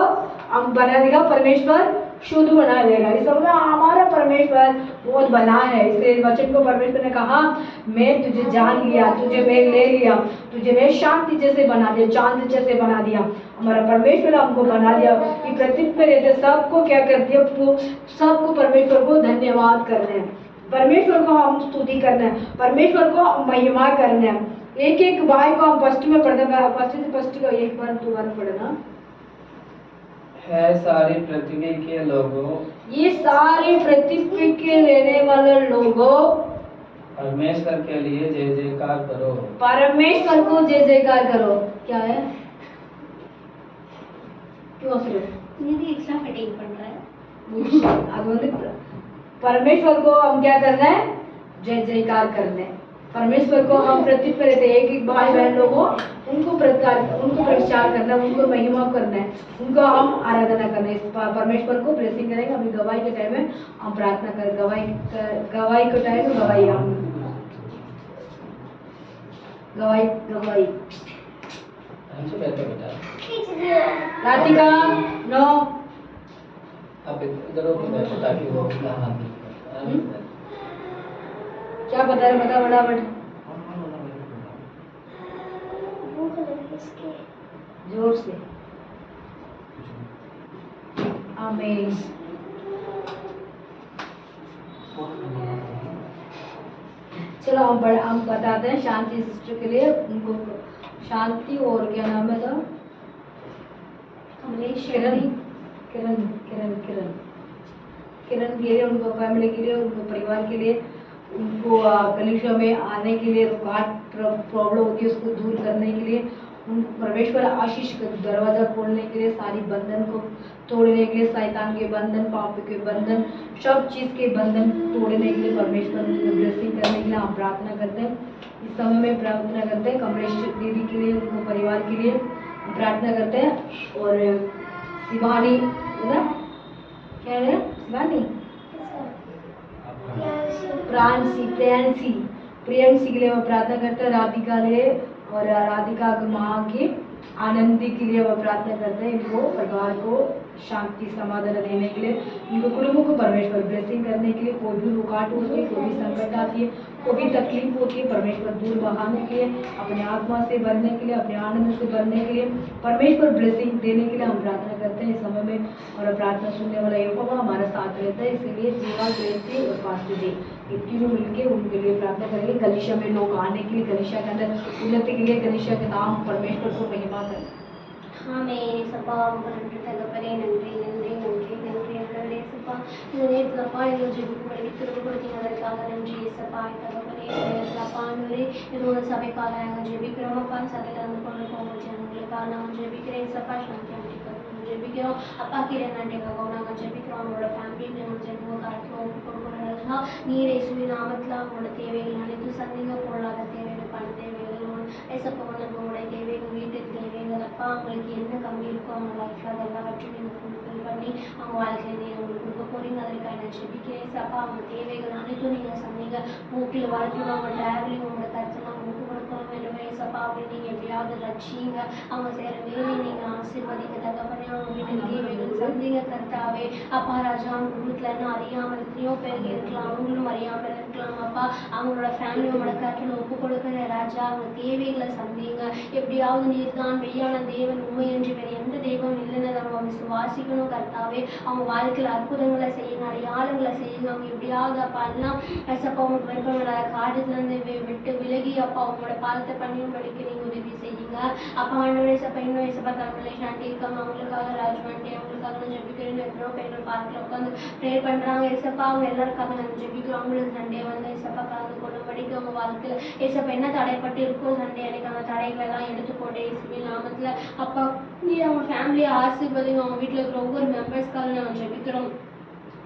हम बना देगा, परमेश्वर शुद्ध बना देगा। इस समय हमारा परमेश्वर बहुत बना है। इसलिए वचन को परमेश्वर ने कहा मैं तुझे जान लिया, तुझे मैं ले लिया, तुझे मैं शांति जैसे बना दिया, चांद जैसे बना दिया। हमारा परमेश्वर हमको बना दिया कि पृथ्वी पे रहते सबको क्या कर दिया? सबको परमेश्वर को धन्यवाद करना है, परमेश्वर को हम स्तुति करना है, परमेश्वर को महिमा करना है। एक एक भाई को हम फर्स्ट में पढ़ना, फर्स्ट का एक बार दोबारा पढ़ना है सारी पृथ्वी के लोगों, ये सारे पृथ्वी के रहने वाले लोगों, परमेश्वर के लिए जय जयकार करो। परमेश्वर को जय जयकार करो। क्या है? क्यों सिर्फ ये एक्स्ट्रा फिटिंग पड़ रहा है। अब परमेश्वर को हम क्या करना है? जय जयकार करना है। परमेश्वर को हम पृथ्वी पर रहते एक एक भाई बहन लोगों, उनको प्रचार करना है, उनको महिमा करना है, उनको हम आराधना करना है। परमेश्वर को ब्लेसिंग करेंगे। अभी गवाही के टाइम में हम प्रार्थना करें। गवाही के टाइम में गवाही हम गवाही हमसे बैठो बेटा। राधिका नो आप इधर हो के बैठो ताकि वो क्या बता रहे? बता फटाफट जोर से। आमीन। चलो हम बताते हैं शांति सिस्टर के लिए, उनको शांति और क्या नाम है? तो कमलेश किरण किरण किरण किरण किरण के लिए, उनको फैमिली के लिए, उनको परिवार के लिए, उनको कलीसिया में आने के लिए, हार्ट प्रॉब्लम होती है उसको दूर करने के लिए, उन परमेश्वर आशीष का दरवाजा खोलने के लिए, सारी बंधन को तोड़ने के लिए, शैतान के बंधन, पाप के बंधन, सब चीज़ के बंधन तोड़ने के लिए, परमेश्वर को ब्लेसिंग करने के लिए हम प्रार्थना करते हैं। इस समय में प्रार्थना करते हैं कमलेश दीदी के लिए, उनको परिवार के लिए प्रार्थना करते हैं। और शिवानी है ना, क्या है शिवानी? प्रियांशी के लिए वो प्रार्थना करते हैं। राधिका लिए और राधिका माँ के आनंदी के लिए वो प्रार्थना करते हैं। इनको परिवार को शांति समाधान देने के लिए, उनके कुटुंबों को परमेश्वर ब्लेसिंग करने के लिए, कोई भी रुकावट होती है, कोई भी संकट आती है, कोई भी तकलीफ होती है, परमेश्वर दूर भगाने के लिए, अपने आत्मा से भरने के लिए, अपने आनंद से भरने के लिए, परमेश्वर ब्लेसिंग देने के लिए हम प्रार्थना करते हैं इस समय में। और प्रार्थना सुनने वाला यहोवा हमारा साथ रहता है, इसीलिए जीवा, ग्रेसी और पास्टर जी ये तीनों मिलके उनके लिए प्रार्थना करेंगे। गलीशा में लोग आने के लिए, गलीशा के अंदर उन्नति के लिए, गलीशा के नाम परमेश्वर को महिमा करें। ஆமென். சப்பா உங்களுடைய தகப்பனே நன்றி நன்றி நன்றி நன்றி நன்றி சப்பா. இந்த நேரத்தில் அப்பா எங்கள் ஜெபிக்கும்படி திரும்ப கொடுத்தீங்க, அதற்காக நன்றி சப்பா. தகப்பனே அப்பா ஆண்டவரே, இதோட சபைக்காக நாங்கள் ஜெபிக்கிறோம் அப்பா. சபையில் வந்து கொண்டு போங்க ஜனங்களுக்காக நாங்கள் ஜெபிக்கிறேன் சப்பா. சாந்தி ஆண்டிக்காக ஜெபிக்கிறோம் அப்பா. கிரண் ஆண்டிக்காக நாங்கள் ஜெபிக்கிறோம். அவங்களோட ஃபேமிலி நாங்கள் ஜெபிக்கிறோம். காலத்தில் கொடுக்குறோம். நீர் இயேசுவின் நாமத்தில் அவங்களோட தேவைகள் அனைத்து சந்திங்க, பொருளாதார தேவைகள், பண தேவைகள், ஏசப்பா உங்களுடைய தேவைகள், வீட்டுக்கு தேவைகள் அப்பா, அவங்களுக்கு என்ன கம்மி இருக்கோ அவங்க லைஃப்பில் அது எல்லாவற்றையும் நீங்கள் ஃபுல்ஃபில் பண்ணி அவங்க வாழ்க்கையில் நீங்கள் உங்களுக்கு கொடுக்க போகிறீங்க. அதற்காக நான் ஜெபிக்கிறேன் அப்பா. அவங்க தேவைகள் அனைத்தும் நீங்கள் சொன்னீங்க. மூக்கில் வாழ்க்கையில் அவங்க டிராவலிங் உங்களோட கருத்தில் அவங்களுக்கு கொடுக்கணும் வேண்டுமே சப்பா. அப்படி நீங்கள் எப்படியாவது ரட்சிங்க. அவங்க செய்கிற வேலை நீங்கள் ஆசீர்வதிக்க தகப்பனே. அவங்க வீட்டுக்கு தேவைகள் சந்திங்க கர்த்தாவே அப்பா. ராஜா அவங்க வீட்டில் என்ன அறியாமல் எத்தனையோ பேருக்கு இருக்கலாம், அவங்களும் அறியாமல் இருக்கலாம் அப்பா. அவங்களோட ஃபேமிலி உங்களோட கருத்தில் ஒப்பு கொடுக்குற ராஜா. அவங்க தேவைகளை சந்திங்க. எப்படியாவது நீர் தான் மெய்யான தேவன், உண்மை என்று வேறு எந்த தெய்வம் இல்லைன்னு நம்ம விசுவாசிக்கணும் கர்த்தாவே. அவங்க வாழ்க்கையில் அற்புதங்களை செய்யுங்க, அடையாளங்களை செய்யுங்க. அவங்க எப்படியாவது அப்பா எல்லாம் அப்பா உங்களுக்கு விருப்பங்கள காரியத்துலேருந்து விட்டு விலகி அப்பா அவங்களோட பாதத்தை பண்ணியும் படிக்க நீங்கள் உதவி செய்யுங்க அப்பா. ஆண்டவரே சப்பா. இன்னும் ஏசப்பா தமிழை சாண்டி இருக்காங்க, அவங்களுக்காக ராஜ்வாண்டி அவங்களுக்காக நான் ஜெபிக்கிறேன்னு எத்தனையோ பெண்கள் பார்க்கல உட்காந்து ப்ரே பண்ணுறாங்க ஏசப்பா. அவங்க எல்லாருக்காக நாங்கள் ஜெபிக்கிறோம். அவங்களுக்கு சண்டே வந்து ஏசப்பா கலந்து கொள்ளும்படிக்கு அவங்க வாழ்க்கையில் ஏசப்பா என்ன தடைப்பட்டு இருக்கோ சண்டே அன்னைக்கு அந்த தடைகள் எல்லாம் எடுத்து போட்டு இயேசுவின் நாமத்தில் அப்பா நீ அவங்க ஃபேமிலியை ஆசீர்வதிங்க. அவங்க வீட்டில் இருக்கிற ஒவ்வொரு மெம்பர்ஸ்க்காக நாங்கள் ஜெபிக்கிறோம்.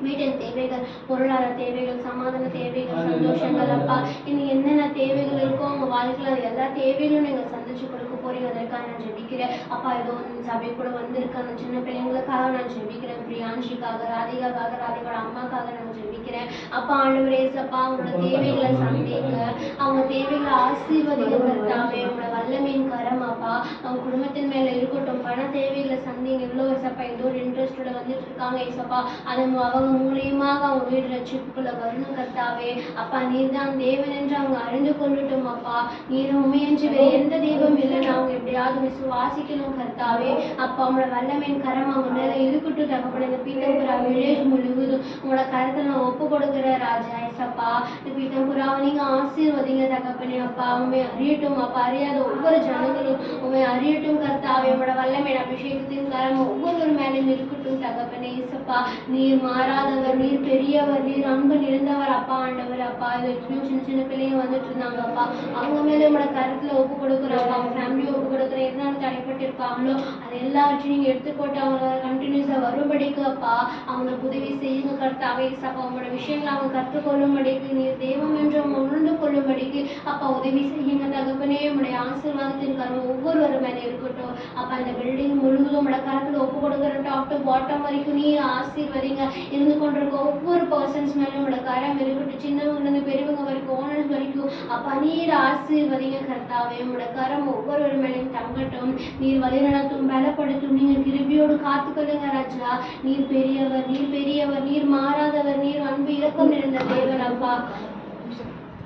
வீட்டின் தேவைகள், பொருளாதார தேவைகள், சமாதான தேவைகள், சந்தோஷங்கள் அப்பா இன்னும் என்னென்ன தேவைகள் இருக்கோ அவங்க வாழ்க்கையில் அது எல்லா தேவைகளும் நீங்கள் சந்திச்சு கொடுக்க போறீங்க. அதற்காக நான் ஜெபிக்கிறேன் அப்பா. ஏதோ சபை கூட வந்திருக்க அந்த சின்ன பிள்ளைங்களுக்காக நான் ஜெபிக்கிறேன். பிரியான்ஷிக்காக, ராதிகாக்காக, ராதிகாவோட அம்மாக்காக நான் ஜெபிக்கிறேன் அப்பா. ஆண்டவரே அப்பா அவங்களோட தேவைகளை சந்திங்க. அவங்க தேவைகளை ஆசீர்வதிங்க கர்த்தாவே. அவங்களோட வல்லமையின் கரம் அப்பா அவங்க குடும்பத்தின் மேல இருக்கட்டும். பண தேவைகளை சந்திங்க. எவ்வளோ ஏசப்பா ஏதோ ஒரு இன்ட்ரெஸ்டோட வந்துட்டு இருக்காங்க ஏசப்பா. அது அவங்க மூலியமாக அவங்க வீடு ரட்சிப்புக்குள்ள வரணும் கர்த்தாவே அப்பா. நீர் தான் தேவன் என்று அவங்க அறிந்து கொள்ளட்டும் அப்பா. நீர் உண்மை என்று வேறு எந்த தெய்வம் இல்லைன்னு அவங்க எப்படியாவது விசுவாசிக்கணும் கர்த்தாவே அப்பா. அவங்களோட வல்லமையின் கரம் அவங்க மேல இருக்கட்டும் தகப்பன. இந்த பீத்தம்புரா வில்லேஜ் முழுவதும் உங்களோட கருத்தை நான் ஒப்பு கொடுக்குற ராஜா ஏசப்பா. இந்த பீத்தம்புராவை நீங்க ஆசீர்வதிங்க தகப்பனே அப்பா. உண்மை அறியட்டும் அப்பா. அறியாத ஒவ்வொரு ஜனங்களும் உண்மை அறியட்டும் கர்த்தாவே. உங்களோட வல்லமையின் அபிஷேகத்தின் கரம் ஒவ்வொரு மேலும் இருக்கட்டும் தகப்பனே ஏசப்பா. நீர் மாறாதவர், நீர் பெரியவர், நீர் அன்பு நிறைந்தவர் அப்பா. ஆண்டவர் அப்பா. சின்ன சின்ன பிள்ளைங்க வந்துட்டு இருந்தாங்க அப்பா. அவங்க மேலே உங்களோட கருத்துல ஒப்பு கொடுக்குறோம் அப்பா. அவங்க ஃபேமிலியை ஒப்பு கொடுக்குறேன். எதனால தடைப்பட்டு இருக்காங்களோ அது எல்லாவற்றையும் நீங்க எடுத்துக்கொண்டு அவங்க கண்டினியூஸா வரும்படிக்கு அப்பா அவங்களுக்கு உதவி செய்யுங்க கர்த்தாவே அப்பா. அவங்களோட விஷயங்களை அவங்க கற்றுக்கொள்ளும்படிக்கு நீர் தெய்வம் என்று அவங்க உணர்ந்து கொள்ளும்படிக்கு அப்பா உதவி செய்யுங்க தகப்பனே. உங்களுடைய ஆசீர்வாதத்தின் கருவம் ஒவ்வொரு மேலே இருக்கட்டும் அப்பா. இந்த பில்டிங் முழுவதும் உங்களோட கருத்துல ஒப்பு கொடுக்குற டாப் டு பாட்டம் வரைக்கும் நீர் ஆசீர்வதிங்க. இருந்து கொண்டிருக்க ஒவ்வொரு பர்சன்ஸ் மேலும் உங்களோட கரம் இருக்கட்டும். சின்னவங்கலேருந்து பெரியவங்க வரைக்கும், ஓனர்ஸ் வரைக்கும் அப்பா நீர் ஆசீர்வதிங்க கர்த்தாவே. உங்களோட கரம் ஒவ்வொரு மேலையும் தங்கட்டும். நீர் வழிநடத்தும், பலப்படுத்தும். நீங்கள் கிருபையோடு காத்துக்கொள்ளுங்க ராஜா. நீர் பெரியவர், நீர் பெரியவர், நீர் மாறாதவர், நீர் அன்பு இரக்கம் நிறைந்த தேவன் அப்பா.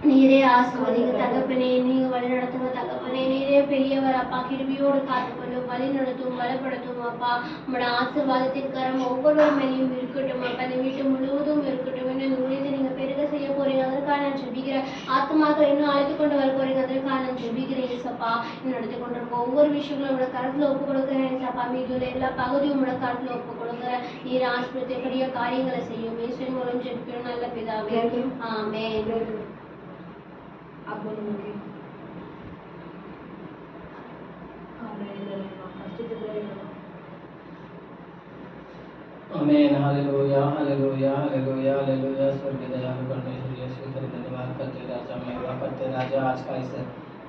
நீரே ஆசீர்வதிங்க தகப்பனே. நீங்க வழி நடத்துங்க தகப்பனே. நீரே பெரியவர் அப்பா. கிருபையோடு காத்துக்கொள்ளும், வழி நடத்தும், பலப்படுத்தும் அப்பா. உங்களோட ஆசீர்வாதத்தின் கரம் ஒவ்வொரு மேலையும் இருக்கட்டும் அப்பா. இந்த வீட்டு முழுவதும் இருக்கட்டும். இன்னும் ஊழியத்தை நீங்க பெருக செய்ய போறீங்க. அதற்காக நான் ஜெபிக்கிறேன். ஆத்மாக்கள் இன்னும் அழைத்து கொண்டு வர போறீங்க. அதற்காக நான் ஜெபிக்கிறேன் ஏசப்பா. இன்னும் எடுத்து கொண்டிருக்க ஒவ்வொரு விஷயங்களும் உங்களோட கருத்துல ஒப்பு கொடுக்குறேன் ஏசப்பா. மீதுள்ள எல்லா பகுதியும் உங்களோட கருத்துல ஒப்பு கொடுக்குறேன். நீர் ஆஸ்பத்திரி பெரிய காரியங்களை செய்யும் இயேசுவின் மூலம் ஜெபிக்கிறோம் நல்ல பிதாவே ஆமென். आप बोलोगे आमीन। Hallelujah hallelujah hallelujah hallelujah. स्वर्गीय दयालु परमेश्वर यीशु तेरे धन्यवाद करते राजा, महिमा करते राजा। आज का इस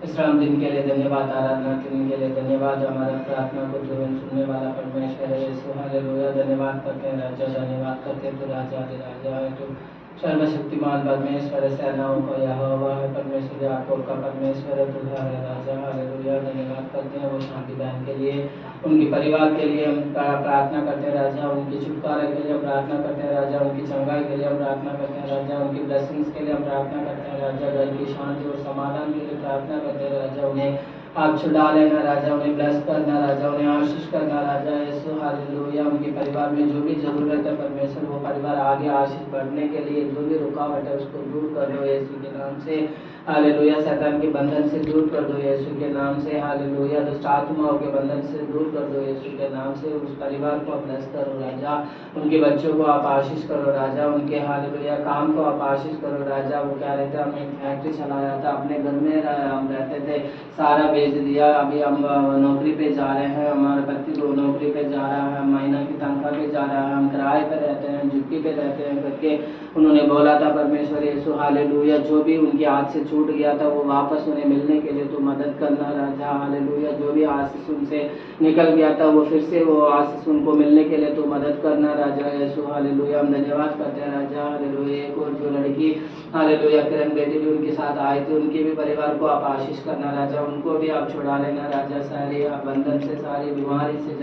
विश्राम दिन के लिए धन्यवाद, आराधना दिन के लिए धन्यवाद। हमारा प्रार्थना को जीवन सुनने वाला परमेश्वर यीशु हालेलुया। धन्यवाद करते हैं राजा, धन्यवाद करते तो राजा राजा है तो सर्वशक्तिमान परमेश्वर सेनाओं का यहोवा है, परमेश्वर याकूब का परमेश्वर है, तुम्हारा राजा। हालेलुया। धन्यवाद करते हैं वो शांति बहन के लिए, उनके परिवार के लिए हम प्रार्थना करते हैं राजा, उनके छुटकारे के लिए हम प्रार्थना करते हैं राजा, उनकी चंगाई के लिए हम प्रार्थना करते हैं राजा, उनकी ब्लेसिंग्स के लिए हम प्रार्थना करते हैं राजा, घर की शांति और समाधान के लिए प्रार्थना करते हैं राजा। उन्हें आप छुड़ा लेना राजा, उन्हें ब्लेस करना राजा, उन्हें आशीष करना राजा। यीशु हालेलुया। उनके परिवार में जो भी जरूरत है परमेश्वर, वो परिवार आगे आशीष बढ़ने के लिए जो भी रुकावट है उसको दूर कर दो यीशु के नाम से। हालेलुया। शैतान के बंधन से दूर कर दो यीशु के नाम से। हालेलुया। दुष्ट आत्माओं के बंधन से दूर कर दो यीशु के नाम से। उस परिवार को आप ब्लेस करो राजा, उनके बच्चों को आप आशीष करो राजा, उनके हालेलुया काम को आप आशीष करो राजा। वो क्या रहता है, हमने एक फैक्ट्री चलाया था, अपने घर में हम रहते थे, सारा बेच दिया, अभी हम नौकरी पे जा रहे हैं, हमारे पति को नौकरी पे जा रहा है, महीना की तनख्वाह पे जा रहा है, हम किराए पे रहते हैं, झुग्गी पे रहते हैं करके उन्होंने बोला था परमेश्वर यीशु हालेलुया। जो भी उनके हाथ से छूट गया था वो वापस उन्हें मिलने के लिए तो मदद करना राजा। हालेलुया। जो भी आशीष उनसे निकल गया था वो फिर से वो आशीष उनको मिलने के लिए तो मदद करना राजा यीशु हालेलुया। हम धन्यवाद करते हैं राजा। हालेलुया। एक और जो लड़की हालेलुया किरण बेटी भी उनके साथ आई थी, उनके भी परिवार को आप आशीष करना राजा, उनको भी आप छुड़ा लेना राजा, सारे बंधन से, सारी बीमारी से,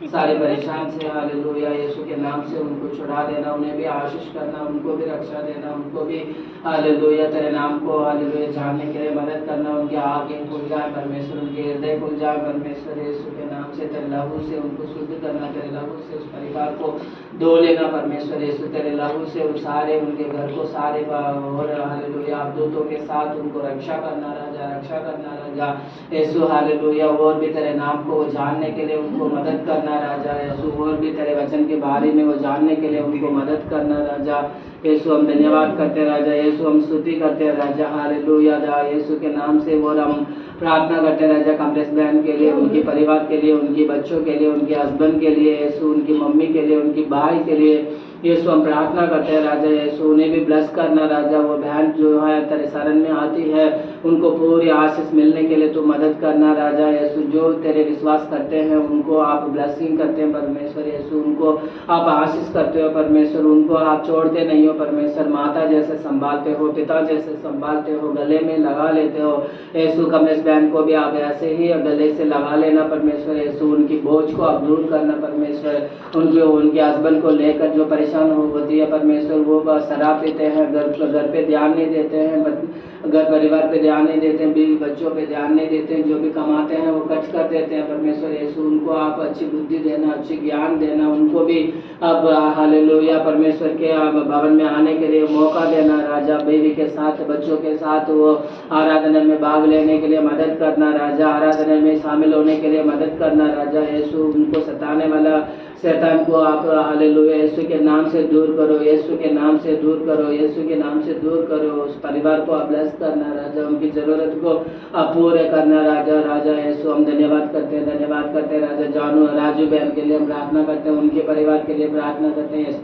सारे परेशान से हालेलुया। यीशु के नाम से उनको छुड़ा देना, उन्हें भी आशीष करना, उनको भी रक्षा देना, उनको भी हालेलुया तेरे नाम को हालेलुया जानने के लिए मदद करना। उनकी आँखें खुल जाए परमेश्वर, उनके हृदय खुल जाए परमेश्वर यीशु के नाम से। तेरे लहू से उनको शुद्ध करना, तेरे लहू से उस परिवार को धो लेना परमेश्वर यीशु, तेरे लहू से उन सारे उनके घर को सारे और हालेलुया आप दूतों के साथ उनको रक्षा करना राजा, रक्षा करना राजा यीशु हालेलुया। और भी तेरे नाम को जानने के लिए उनको मदद करना राजा यीशु, और भी तेरे वचन के बारे में वो जानने के लिए उनको मदद करना राजा यीशु। हम धन्यवाद करते हैं राजा यीशु, हम स्तुति करते हैं राजा हालेलुया यीशु के नाम से। और हम प्रार्थना करते हैं राजा कमलेश बहन के लिए, उनके परिवार के लिए, उनके बच्चों के लिए, उनके हस्बैंड के लिए यीशु, उनकी मम्मी के लिए, उनकी भाई के लिए यीशु हम प्रार्थना करते हैं राजा यीशु। उन्हें भी ब्लेस करना राजा, वो बहन जो है तेरे शरण में आती है उनको पूरी आशीष मिलने के लिए तो मदद करना राजा यीशु। जो तेरे विश्वास करते हैं उनको आप ब्लेसिंग करते हैं परमेश्वर यीशु, उनको आप आशीष करते हो परमेश्वर, उनको आप छोड़ते नहीं हो परमेश्वर, माता जैसे संभालते हो, पिता जैसे संभालते हो, गले में लगा लेते हो यीशु। कमलेश बहन को भी आप ऐसे ही गले से लगा लेना परमेश्वर यीशु, उनकी बोझ को आप दूर करना परमेश्वर, उनके हस्बैंड को लेकर जो परेशान होती है परमेश्वर, वो शराब पीते हैं, घर पे ध्यान नहीं देते हैं, घर परिवार पे ध्यान नहीं देते हैं, बीवी बच्चों पे ध्यान नहीं देते हैं, जो भी कमाते हैं वो खर्च कर देते हैं परमेश्वर यीशु। उनको आप अच्छी बुद्धि देना, अच्छी ज्ञान देना, उनको भी अब हालेलुया परमेश्वर के भवन में आने के लिए मौका देना राजा, बीवी के साथ बच्चों के साथ वो आराधना में भाग लेने के लिए मदद करना राजा, आराधना में शामिल होने के लिए मदद करना राजा यीशु। उनको सताने वाला शैतान को आप हालेलुया यीशु के नाम से दूर करो, यीशु के नाम से दूर करो, यीशु के नाम से दूर करो। उस परिवार को आप ब्लेस करना राजा, उनकी जरूरत को आप पूरे करना राजा यीशु। हम धन्यवाद करते हैं राजा। जानू राजू बहन के लिए हम प्रार्थना करते हैं, उनके परिवार के लिए प्रार्थना करते हैं,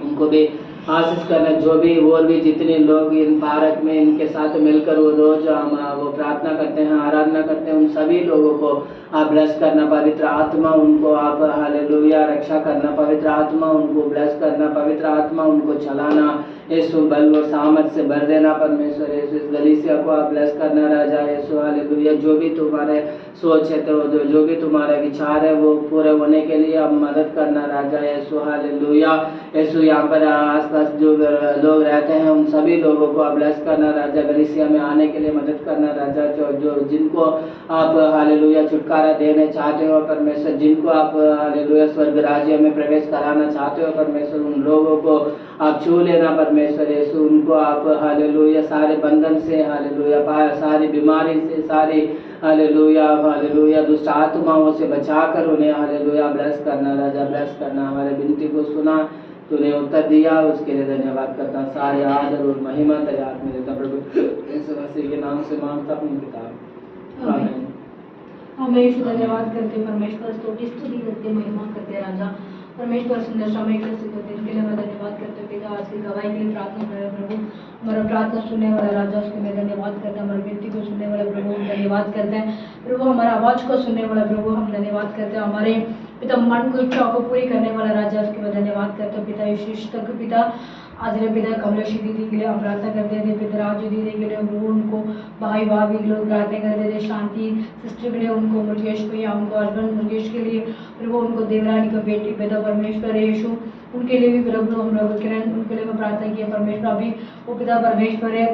उनको भी आशीष करना। जो भी और भी जितने लोग इन पार्क में इनके साथ मिलकर वो रोज हम वो प्रार्थना करते हैं, आराधना करते हैं, उन सभी लोगों को आप ब्लेस करना, पवित्र आत्मा उनको आप हालेलुया रक्षा करना, पवित्र आत्मा उनको ब्लेस करना, पवित्र आत्मा उनको चलाना यीशु, बल और सामर्थ से भर देना परमेश्वर यीशु। इस गलीसिया को आप ब्लेस करना राजा यीशु हालेलुया। जो भी तुम्हारे सोच है तो जो भी तुम्हारे विचार है वो पूरे होने के लिए आप मदद करना राजा यीशु हालेलुया यीशु। यहाँ पर आसपास जो लोग रहते हैं उन सभी लोगों को आप ब्लेस करना राजा, गलीसिया में आने के लिए मदद करना राजा। जो जिनको आप हालेलुया छुटकारा देने चाहते हो परमेश्वर, जिनको आप हालेलुया स्वर्ग राज्य में प्रवेश कराना चाहते हो परमेश्वर, उन लोगों को आप छू लेना परमेश्वर यीशु। उनको आप हालेलुया सारे बंधन से हालेलुया सारी बीमारी से, सारी हालेलुया दुष्ट आत्माओं से बचाकर उन्हें हालेलुया ब्लेस करना राजा, ब्लेस करना। हमारे विनती को सुना, तूने उत्तर दिया, उसके लिए धन्यवाद करता। सारे आदर और महिमा तेरे हाथ में देता प्रभु, यीशु मसीह के नाम से मांगता हूँ पिता, आमीन। हम यीशु धन्यवाद करते परमेश्वर, स्तुति करते, महिमा करते राजा परमेश्वर। सुंदर समय के लिए इनके लिए मैं धन्यवाद करते पिता, आज की गवाही के लिए प्रार्थना कर प्रभु। हमारा प्रार्थना सुनने वाला राजा, उसके मैं धन्यवाद करते हैं। हमारी विनती को सुनने वाला प्रभु हम धन्यवाद करते हैं। प्रभु हमारा आवाज़ को सुनने वाला प्रभु हम धन्यवाद करते हैं। हमारे पिता मन को इच्छा को पूरी करने वाला राजा, उसके मैं धन्यवाद करते हैं। पिता यीशु तक पिता आज पिता कमलेश दीदी के लिए हम प्रार्थना करते थे, पिता राजू दीदी के लिए प्रभु उनको भाई भाभी के लिए प्रार्थना करते थे, शांति सिस्टर के लिए, उनको मुर्गेश को या उनको हस्बैंड मुर्गेश के लिए प्रभु, उनको देवरानी का बेटी पिता परमेश्वर यीशु उनके लिए भी प्रभु हम लोग किरण उनके लिए मैं प्रार्थना किया परमेश्वर। अभी वो पिता परमेश्वर है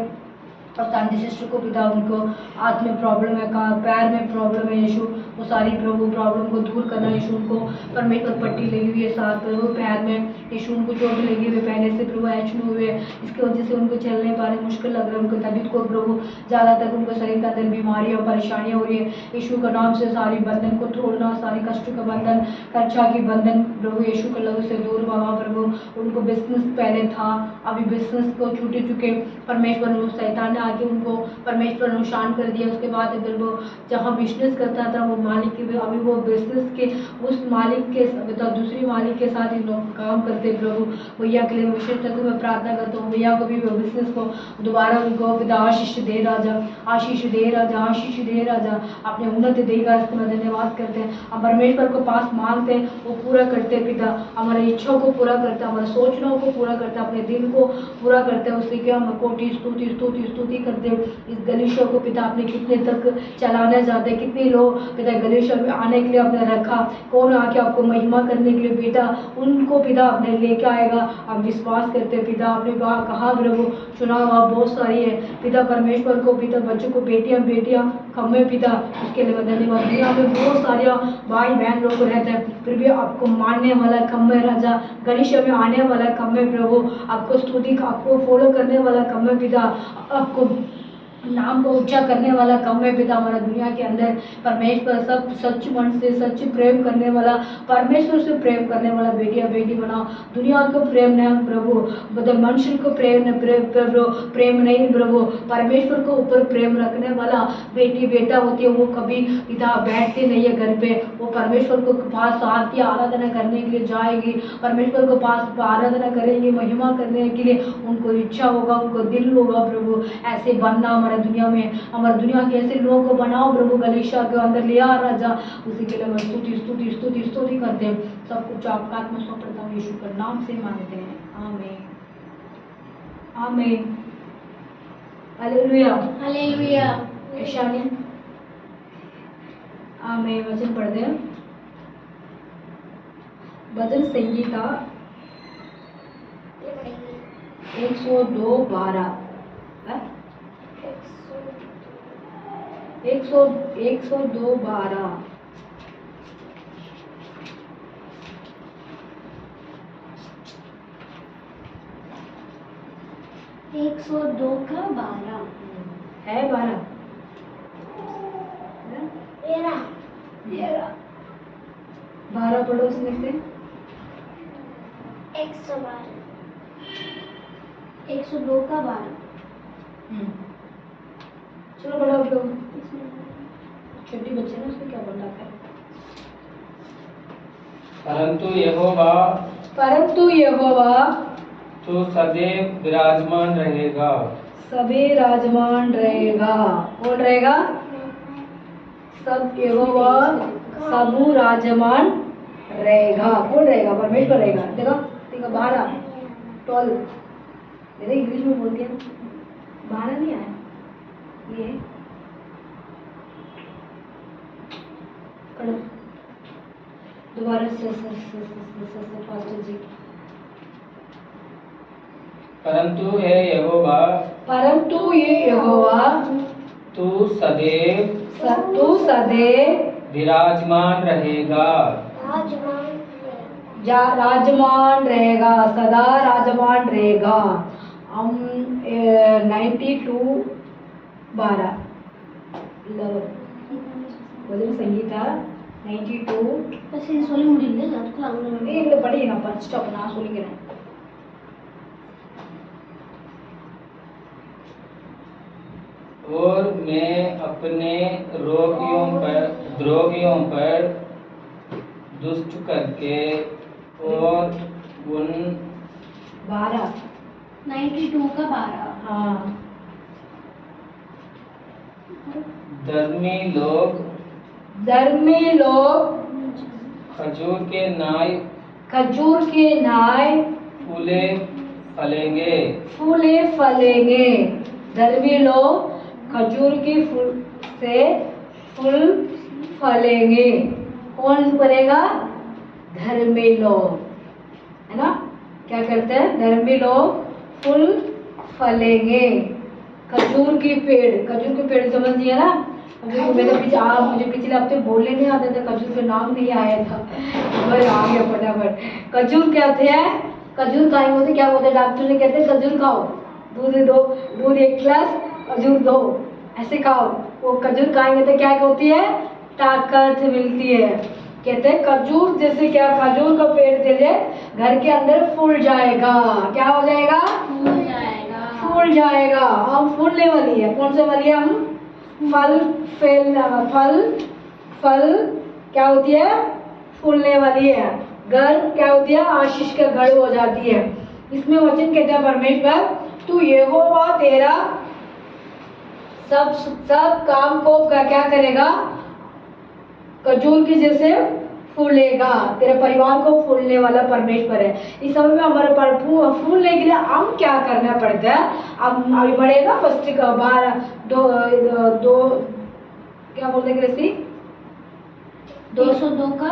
और शांति सिस्टर को पिता उनको हाथ में प्रॉब्लम है, पैर में प्रॉब्लम है यीशु, वो सारी प्रभु प्रॉब्लम को दूर करना यीशु। उनको परमेश्वर पट्टी लगी हुई है साथ प्रभु पैर में यीशु, उनको चोट लगी हुई है पहले से प्रभु एचनू हुए, इसकी वजह से उनको चल नहीं पा रहे, मुश्किल लग रहा है उनको तबीयत को प्रभु, ज़्यादा तक उनको शरीर के अंदर बीमारियाँ परेशानियाँ हो रही है यीशु का नाम से सारी बंधन को तोड़ना, सारी कष्ट का बंधन, खर्चा की बंधन प्रभु यीशु के लहू से दूर बाबा प्रभु। उनको बिजनेस पहले था, अभी बिजनेस को छूटे चुके परमेश्वर ने शैतान ने आके उनको परमेश्वर नुकसान कर दिया। उसके बाद फिर वो जहाँ बिजनेस करता था वो मालिक के, अभी वो बिजनेस के उस मालिक के मतलब दूसरी मालिक के साथ ही लोग काम करते प्रभु। भैया के लिए विशेष तक मैं प्रार्थना करता हूँ, भैया को भी बिजनेस को दोबारा उनको पिता आशीष दे राजा, आशीष दे राजा, आशीष दे राजा, अपने उन्नति देगा, इसको मैं धन्यवाद करते हैं। हम परमेश्वर को पास मांगते हैं, वो पूरा करते पिता, हमारी इच्छाओं को पूरा करते हैं, हमारे सोचनाओं को पूरा करते हैं, अपने दिल को पूरा करते हैं, उससे क्या हम कोटि स्तुति स्तुति स्तुति करते हैं। इस गलीशा को पिता आपने कितने तक चलाना चाहते हैं, कितने लोग पिता गलीशा में आने के लिए आपने रखा, कौन आके आपको महिमा करने के लिए बेटा उनको पिता आपने लेके आएगा, आप विश्वास करते हैं पिता। आपने कहा प्रभु चुनाव आप बहुत सारी है पिता परमेश्वर को पिता, बच्चों को बेटियां कम है पिता, उसके लिए धन्यवाद। दुनिया में बहुत सारे भाई बहन लोग रहते हैं, फिर भी आपको मानने वाला कम है राजा, गलीशा में आने वाला कम है प्रभु, आपको स्तुति आपको फॉलो करने वाला कम है पिता, आपको नाम को ऊंचा करने वाला कम है पिता। हमारा दुनिया के अंदर परमेश्वर सब सच मन से सच प्रेम करने वाला, परमेश्वर से प्रेम करने वाला बेटिया बेटी बनाओ, दुनिया को प्रेम नहीं प्रभु, मतलब मनुष्य को प्रेम नहीं प्रभु, परमेश्वर को ऊपर प्रेम रखने वाला बेटी बेटा होती है, वो कभी पिता बैठते नहीं है घर पे, वो परमेश्वर को पास आती आराधना करने के लिए जाएगी, परमेश्वर को पास आराधना करेंगे, महिमा करने के लिए उनको इच्छा होगा, उनको दिल होगा प्रभु। ऐसे बनना हमारे दुनिया में, हमारे दुनिया के ऐसे लोगों को बनाओ प्रभु, गलीशा के अंदर ले आ राजा, उसी के लिए हम स्तुति स्तुति स्तुति स्तुति करते हैं। सब कुछ आपका आत्मा सौंपता हूँ यीशु के नाम से मांगते हैं, आमीन आमीन हालेलुया हालेलुया। ईशान्य आमीन। वचन पढ़ते हैं, भजन संगीता 102:12 102:12 102 का 12 है 12 12 पढ़ो उसमें से 102 का 12। चलो पढ़ो आप लोग, छोटी बच्चे ना उसमें क्या बोल रहा है। परंतु यहोवा तो सदैव विराजमान रहेगा, सभी राजमान रहेगा। कौन रहेगा? सब यहोवा सबू राजमान रहेगा। कौन रहेगा? परमेश्वर रहेगा। देखो देखो 12 12 देखो इंग्लिश में बोलते हैं 12 नहीं आया ये पढ़ो दोबारा से फास्ट जी। परंतु हे यहोवा तू सदैव विराजमान रहेगा, राजमान रहेगा, सदा राजमान रहेगा। हम 92:12 भजन संगीता 92 പക്ഷേ சொல்லி முடியல அதுக்குள்ள அவங்க இல்லை படி நான் படிச்சுட்டு அப்போ நான் சொல்லிக்கிறேன்। और मैं अपने द्रोहियों पर दुष्ट करके और उन 12 92 का 12। हाँ, धर्मी लोग खजूर के खजूर के नाय नाय फूले फलेंगे। फूले फलेंगे। धर्मी लोग खजूर की फूल से फूल फलेंगे। कौन फलेगा? धर्मी लोग, है ना? क्या करते हैं? धर्मी लोग फूल फलेंगे। खजूर के पेड़ समझिए ना। मुझे पिछले हफ्ते बोलने नहीं आता था, खजूर का नाम नहीं आया था, पर आ गया फटाफट। खजूर कहते हैं, खजूर खाए होते क्या बोलते हैं? डॉक्टर ने कहते हैं खजूर खाओ, दूध 1 गिलास, खजूर 2, ऐसे खाओ। वो खजूर खाएंगे तो क्या होती है? ताकत मिलती है। कहते हैं खजूर जैसे क्या, खजूर का पेड़ जैसे घर के अंदर फूल जाएगा। क्या हो जाएगा? फूल जाएगा। फूल जाएगा। हम फूलने वाली है। कौन से वाली है? हम फल क्या होती है? फूलने वाली है। घर क्या होती है? आशीष का घर हो जाती है। इसमें वचन कहते हैं परमेश्वर, तू यहोवा तेरा सब काम को क्या करेगा? खजूर की जैसे फूलेगा। तेरे परिवार को फूलने वाला परमेश्वर है। इस समय में हमारे फूलने के लिए हम क्या करना पड़ता है? हम अभी बढ़ेगा फर्स्ट का 2 क्या बोलते हैं कृषि? 102 का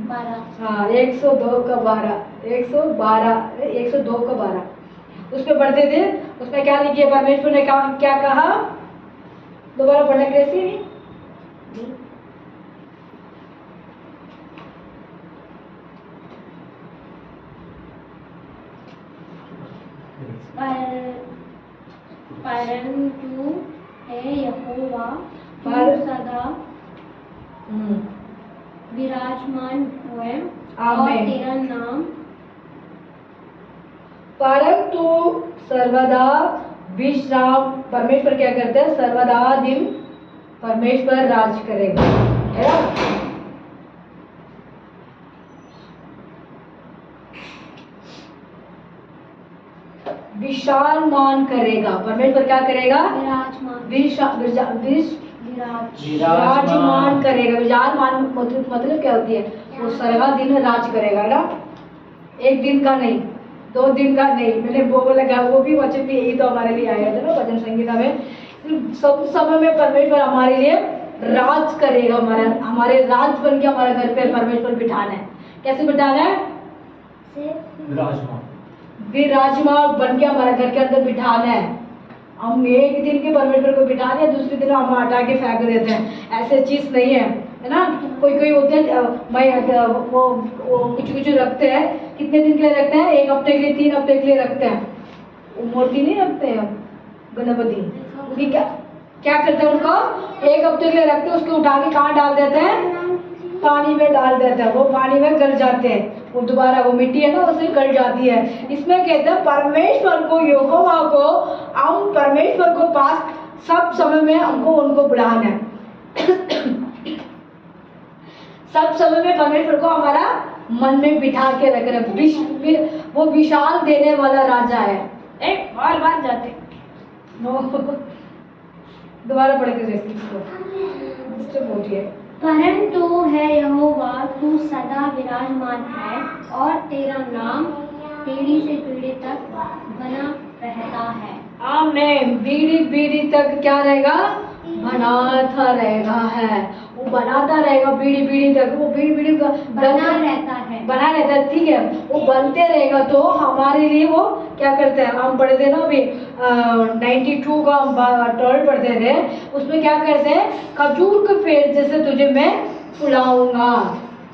12। हाँ, 102 का 12, 102 का 12 उसमें पढ़ते थे। उसमें क्या लिखिए? परमेश्वर ने क्या कहा? दोबारा पढ़ना कृषि। परंतु हे यहोवा तू सदा विराजमान हुए और आमीन। तेरा नाम परंतु सर्वदा विश्राम। परमेश्वर क्या करते हैं? सर्वदा दिन परमेश्वर राज करेगा, है ना? विशाल मान करेगा। परमेश्वर क्या करेगा? विराजमान करेगा। विराजमान मतलब क्या होती है? वो सर्वा दिन राज करेगा ना, 1 दिन का नहीं, 2 दिन का नहीं। मैंने वो बोला, वो भी वचन भी यही तो हमारे लिए आया था ना वचन संहिता में। सब समय में परमेश्वर हमारे लिए राज करेगा। हमारे राज बन के हमारे घर पे परमेश्वर बिठाना है। कैसे बिठाना है? विराजमान बन के हमारे घर के अंदर बिठाना है। हम 1 दिन के परमेश्वर को बिठा दिया, दूसरे दिन हम हटा के फेंक देते हैं। ऐसे चीज नहीं है, है ना? कोई होते हैं वो कुछ रखते हैं। कितने दिन के लिए रखते हैं? 1 हफ्ते के लिए, 3 हफ्ते के लिए रखते हैं। वो मूर्ति नहीं रखते हैं गणपति, क्या करते हैं? उनको 1 हफ्ते के लिए रखते हैं, उसको उठा के कहाँ डाल देते हैं? पानी में डाल देते हैं। वो पानी में गल जाते हैं। वो दोबारा वो मिट्टी है ना, उससे गल जाती है। इसमें कहते हैं परमेश्वर को, यहोवा को, हम परमेश्वर को पास सब समय में हमको उनको बुलाना है। सब समय में परमेश्वर को हमारा मन में बिठा के रखना। वो विशाल देने वाला राजा है। बार जाते दोबारा पढ़ के देखिए इसको बोलिए। परंतु है यहोवा तू सदा विराजमान है और तेरा नाम पीढ़ी से पीढ़ी तक बना रहता है। आमीन। पीढ़ी तक क्या रहेगा? बनाता रहेगा है। वो बनाता रहेगा पीढ़ी तक। वो पीढ़ी का बना रहता है। ठीक है। वो बनते रहेगा तो हमारे लिए वो क्या करते हैं? हम पढ़ते ना अभी 92 का 12 पढ़ते थे। उसमें क्या करते हैं? खजूर के पेड़ जैसे तुझे मैं फुलाऊंगा,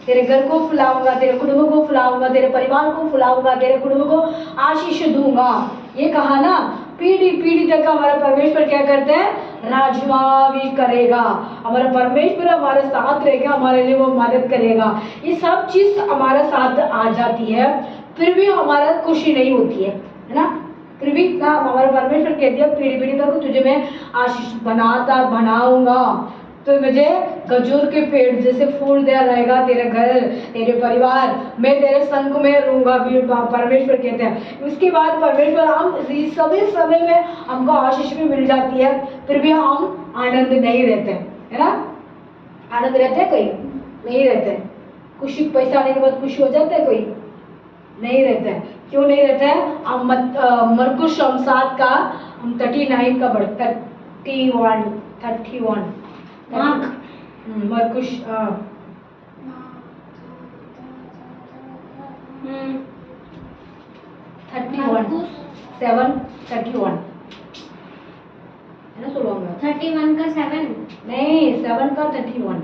तेरे घर को फुलाऊंगा, तेरे कुटुंब को फुलाऊंगा, तेरे परिवार को फुलाऊंगा, तेरे कुटुंब को आशीष दूंगा। ये कहा ना, पीढ़ी तक हमारा परमेश्वर क्या करते हैं? राजमावी करेगा। हमारा परमेश्वर हमारे साथ रहेगा, हमारे लिए वो मदद करेगा। ये सब चीज हमारे साथ आ जाती है, फिर भी हमारा खुशी नहीं होती है ना? फिर भी हमारा परमेश्वर कहती है पीढ़ी तक तुझे मैं आशीष बनाऊंगा। तो मुझे खजूर के पेड़ जैसे फूल दिया रहेगा तेरे घर तेरे परिवार, मैं तेरे संग में रहूंगा भी परमेश्वर कहते हैं। उसके बाद परमेश्वर हम इस सभी समय में हमको आशीष भी मिल जाती है, फिर भी हम आनंद नहीं रहते, है ना? आनंद रहते हैं कोई? नहीं रहते। खुशी पैसा आने के बाद खुशी हो जाता है कोई? नहीं रहता है। क्यों नहीं रहता है? हम मरकुश 7 का हम 39 का बढ़ 31 मरकुश हम्म 31 7 31 है ना? சொல்லுவாங்க 31 का 7 नहीं 7 का 31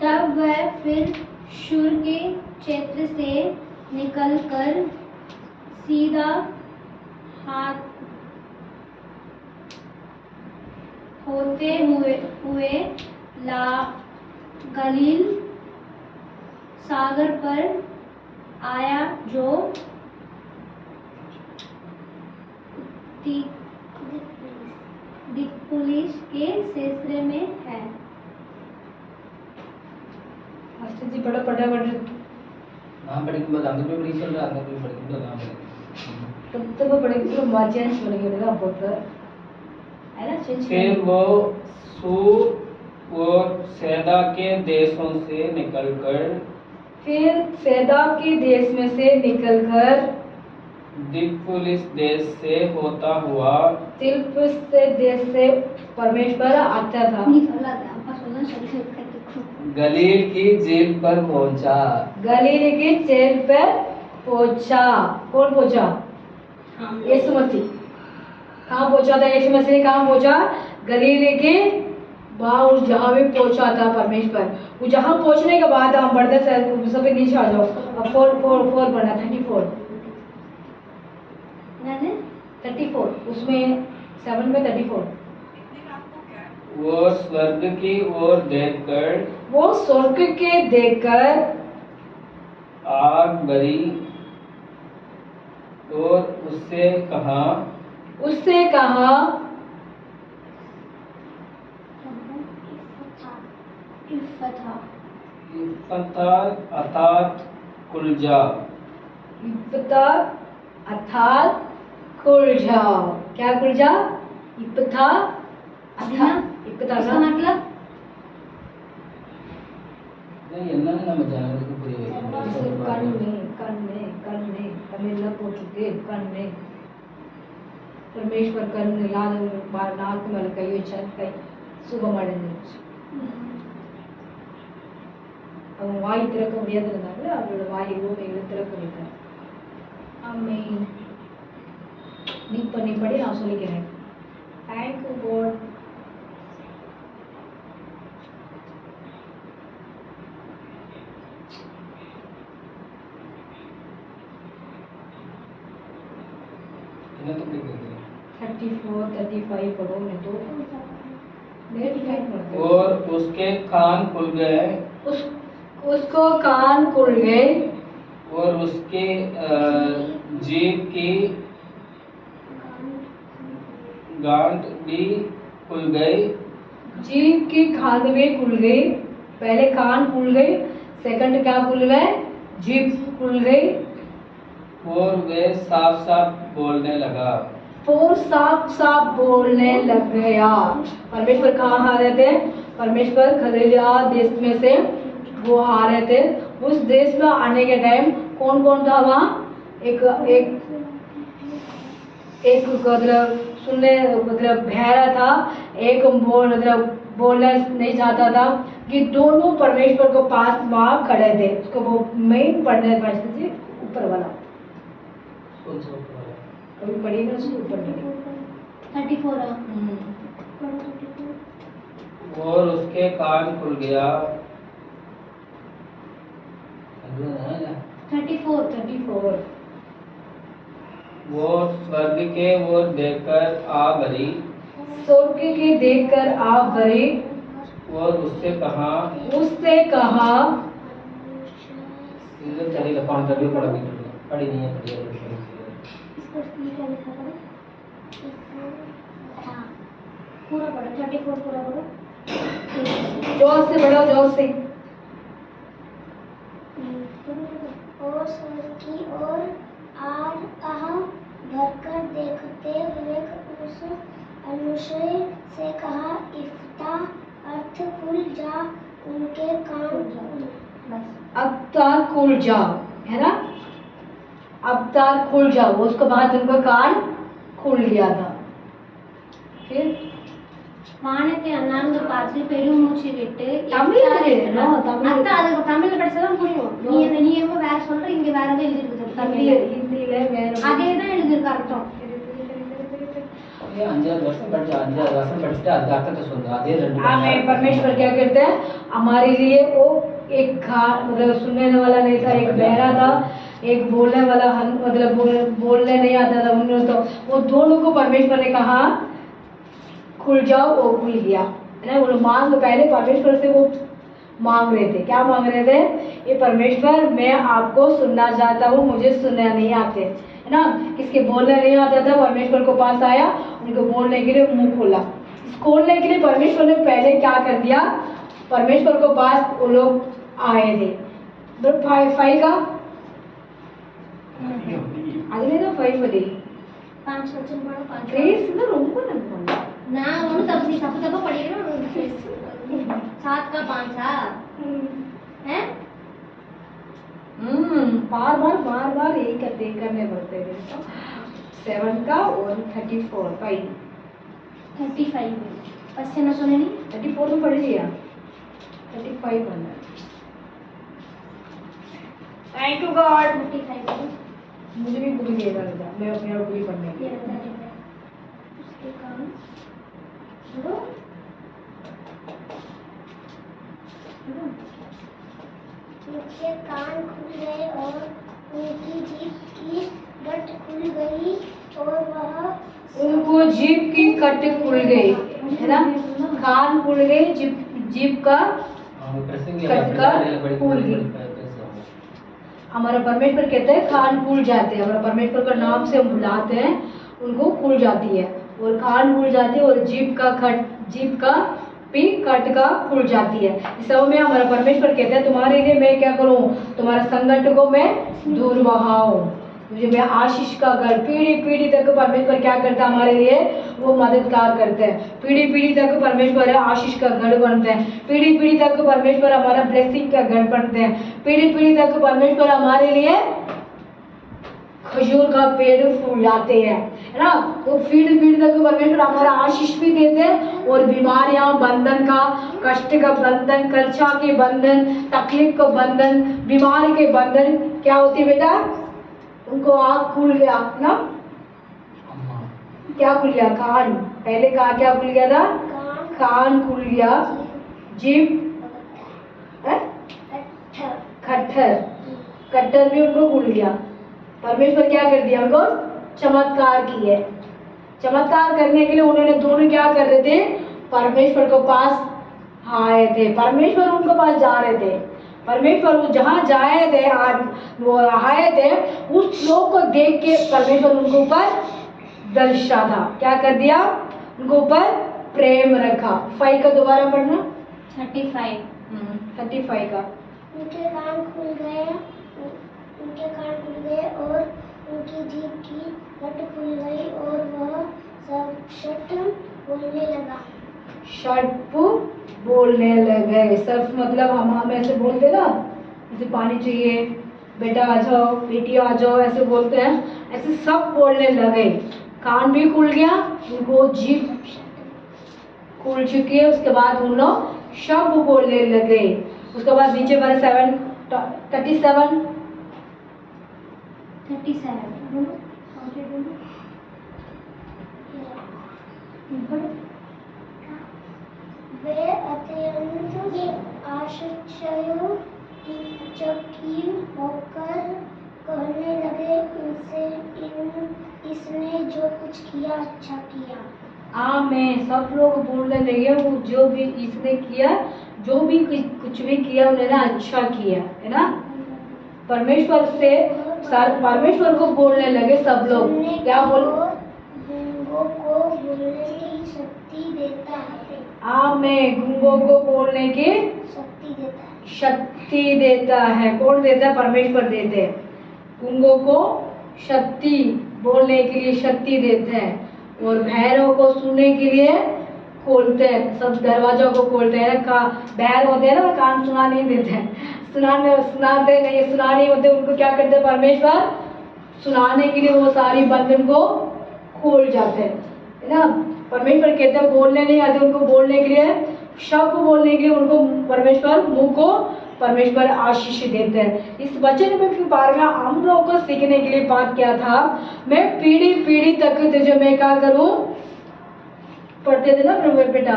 तब वह फिर शूर के क्षेत्र से निकलकर सीधा हाथ होते हुए ला गलील सागर पर आया जो दिकपुलिस के क्षेत्र में है। मास्टर जी बड़ा फटाफट नाम पढ़ के बाद अंदर में पढ़ी चल रहा अंदर में पढ़ के नाम पढ़ तब वो पढ़ेगी तो चेंज बनेगा बहुत है ना? चेंज फिर वो सूर और सैदा के देशों से निकलकर फिर सैदा के देश में से निकलकर दिकपुलिस देश से होता हुआ तिलपुस से देश से परमेश्वर आता था। गलील की झील पर पहुंचा। गलील की झील पर पहुंचा। कौन पहुंचा? यीशु मसीह। कहाँ पहुंचा था यीशु मसीह? कहाँ पहुंचा? गलील के बाहर जहाँ भी पहुंचा था परमेश्वर। वो जहाँ पहुंचने के बाद हम बढ़ते सब नीचे आ जाओ। अब 4 पढ़ना 34 उसमें 7 में 34 वो स्वर्ग की ओर देखकर वो स्वर्ग के देखकर आग भरी और उससे कहा इफ्फता अर्थात खुल जा। इफ्फता अर्थात खुल जाओ। क्या खुल जा? इफ्फता इफ्फता इसका मतलब नहीं என்ன நம்ம ஜனங்களுக்கு புரிய करने तमिल पोर्चुगे करने परमेश्वर करने नाक ಮೇಲೆ ಕೈ ಕೈ சுக ಮಾಡಿದ್ರು. அவன் வாய் திறக்க முடியாததுனால அவரோட வாயை ஊமையில திறக்க வைத்தார். ஆமென். நீ படி நான் சொல்லிக்கிறேன். Thank you God. என்ன தப்பு கேக்குறீங்க? 34 35 पढ़ो मैं तो लेट पढ़ते और उसके कान खुल गए उसको कान खुल गए और उसके जीभ की गांठ भी खुल गई। जीभ की खान भी खुल गई। पहले कान खुल गई, सेकंड क्या खुल गए? जीभ खुल गई और वे साफ साफ बोलने लगा। फोर साफ बोलने लग गया। परमेश्वर कहाँ आ रहे थे? परमेश्वर गलीलिया देश में से वो आ रहे थे। उस देश में आने के टाइम कौन कौन था वहाँ? एक मतलब सुनने मतलब बहरा था, एक बोलना नहीं चाहता था, कि दोनों परमेश्वर को पास वहाँ खड़े थे। उसको वो मेन पढ़ने जी ऊपर वाला कभी पढ़िएगा उसको ऊपर नहीं 34 और उसके कान खुल गया। 34 वो स्वर्ग के ओर देखकर आ भरी स्वर्ग के देखकर आ भरी और उससे कहा इधर चलेगा कौन कर पड़ा भी पड़ी नहीं है पड़ी इसको लिखा लिखा करो पूरा पढ़ो 34 पूरा पढ़ो जोर से पढ़ो जोर से। और स्वर्ग की ओर आह भरकर देखते हुए उस अनुशय से कहा इफ्ता अर्थ खुल जा उनके कान अब तार खुल जाओ है ना, अब तार खुल जाओ, उसके बाद उनका कान खुल गया था। फिर வானத்தை அண்ணாந்து பார்த்து பெருமூச்சு விட்டு தமிழ்ல எழுதுனா, அத்தை அது தமிழ்ல படிச்சாதான் புரியும். நீ எங்க வேற சொல்ற, இங்க வேற ஏதோ எழுதிருக்கு தமிழ்ல. हिंदीல வேற அதே தான் எழுதிருக்கு அர்த்தம். ये 5 वर्षம் படிச்ச 5 वर्षம் படிச்சிட்டு அதுக்கு அர்த்தத்தை சொல்றா அதே ரெண்டு हमें परमेश्वर क्या कहते हैं, हमारे लिए वो एक मतलब सुनने वाला नहीं था, एक बहरा था, एक बोलने वाला मतलब बोलने नहीं आता था उन्होंने, तो वो दोनों को परमेश्वर ने कहा खुल जाओ, वो खुल गया है ना। वो मांग पहले परमेश्वर से वो मांग रहे थे, क्या मांग रहे थे, ये परमेश्वर मैं आपको सुनना चाहता हूँ, मुझे सुनना नहीं आते है ना। किसके बोलने नहीं आता था, परमेश्वर को पास आया, उनको बोलने के लिए मुंह खोला। इस खोलने के लिए परमेश्वर ने पहले क्या कर दिया, परमेश्वर को पास वो लोग आए थे। फाइव का அதுல தான் 5 வருது 5 வச்சன் படம் 5 கிரேஸ் தான் ரொம்ப நல்லா நான் ஒண்ணு தப்பு படிக்கிறேன் 7 का 5 है बार बार यही करने पड़ते हैं। 7 का और 34 35 फर्स्ट ना सुने नहीं 34 तो पढ़ लिया, 35 पढ़ना। थैंक यू गॉड, 35 मुझे भी भूल गया था, मैं अपने आप भूल पढ़ने की। उसके काम सुनो उनके कान खुल गए और उनकी जीभ की गट खुल गई और वह उनको जीभ की कट खुल गई है ना, कान खुल गए, जीभ का कट का खुल गई। हमारा परमेश्वर कहते हैं कान खुल जाते हैं, हमारा परमेश्वर का नाम से हम बुलाते हैं, उनको खुल जाती है और कान खुल जाती है और जीभ का भी कट का खुल जाती है। इस समय में हमारा परमेश्वर कहते हैं तुम्हारे लिए मैं क्या करूं, तुम्हारा संकट को मैं दूर बहाऊं, मुझे मैं आशीष का घर पीढ़ी पीढ़ी तक परमेश्वर क्या करता है हमारे लिए, वो मददगार करते हैं। पीढ़ी पीढ़ी तक परमेश्वर आशीष का घर बनते हैं, पीढ़ी पीढ़ी तक परमेश्वर हमारा ब्लेसिंग का घर बनते हैं, पीढ़ी पीढ़ी तक परमेश्वर हमारे लिए खजूर का पेड़ फूल जाते हैं है ना। तो पीढ़ी पीढ़ी तक परमेश्वर हमारा आशीष भी देते हैं और बीमारियां बंधन का, कष्ट का बंधन, कर्जा के बंधन, तकलीफ का बंधन, बीमारी के बंधन क्या होती है बेटा, उनको आँख खुल गया ना, क्या खुल गया, कान, पहले कहा क्या खुल गया था, कान खुल गया, जीभ कट्टर भी उनको खुल गया। परमेश्वर क्या कर दिया, उनको चमत्कार किए। चमत्कार करने के लिए उन्होंने दोनों क्या कर रहे थे, परमेश्वर को पास आए थे, परमेश्वर उनके पास जा रहे थे, परमेश्वर वो जहाँ जाए थे वो आए थे, उस लोग को देख के परमेश्वर उनके ऊपर दर्शा था, क्या कर दिया, उनके ऊपर प्रेम रखा। 5 का दोबारा पढ़ना 35 का उनके कान खुल गए और उनकी जीभ की गट खुल गई और वह सब शट बोलने लगा। शट बोलने लगे, सर्फ मतलब हम ऐसे बोलते ना, जैसे पानी चाहिए, बेटा आ जाओ, बेटी आ जाओ, ऐसे बोलते हैं, ऐसे सब बोलने लगे। कान भी खुल गया, उनको जीभ खुल चुकी है, उसके बाद उन लोग शब्द बोलने लगे। उसके बाद नीचे पर 37 वे अत्यंत आश्चर्यचकित होकर कहने लगे इसने जो कुछ किया अच्छा किया। आमीन। सब लोग बोलने लगे वो जो भी इसने किया, जो भी कुछ भी किया उन्होंने अच्छा किया, है ना। परमेश्वर से परमेश्वर को बोलने लगे सब लोग। क्या बोल? गूंगों को बोलने की शक्ति देता है। आमीन। गूंगों को बोलने की शक्ति देता है। शक्ति देता है। कौन देता है? परमेश्वर देते हैं। गूंगों को शक्ति, बोलने के लिए शक्ति देते हैं, और बहरों को सुनने के लिए खोलते हैं। सब दरवाजों को खोलते हैं ना। बहर होते हैं ना, कान सुना नहीं देते हैं, सुनाते नहीं, सुना नहीं होते, उनको क्या करते हैं? परमेश्वर सुनाने के लिए वो सारी बंधन को खोल जाते हैं, है ना। परमेश्वर कहते हैं बोलने नहीं आते उनको, बोलने के लिए, शब्द बोलने के लिए उनको परमेश्वर मुंह को परमेश्वर आशीष देते हैं। इस वचन में के बारे में हम लोग को सीखने के लिए बात क्या था? मैं पीढ़ी पीढ़ी तक तुझे मैं क्या करूं? पढ़ते थे ना प्रभु बेटा?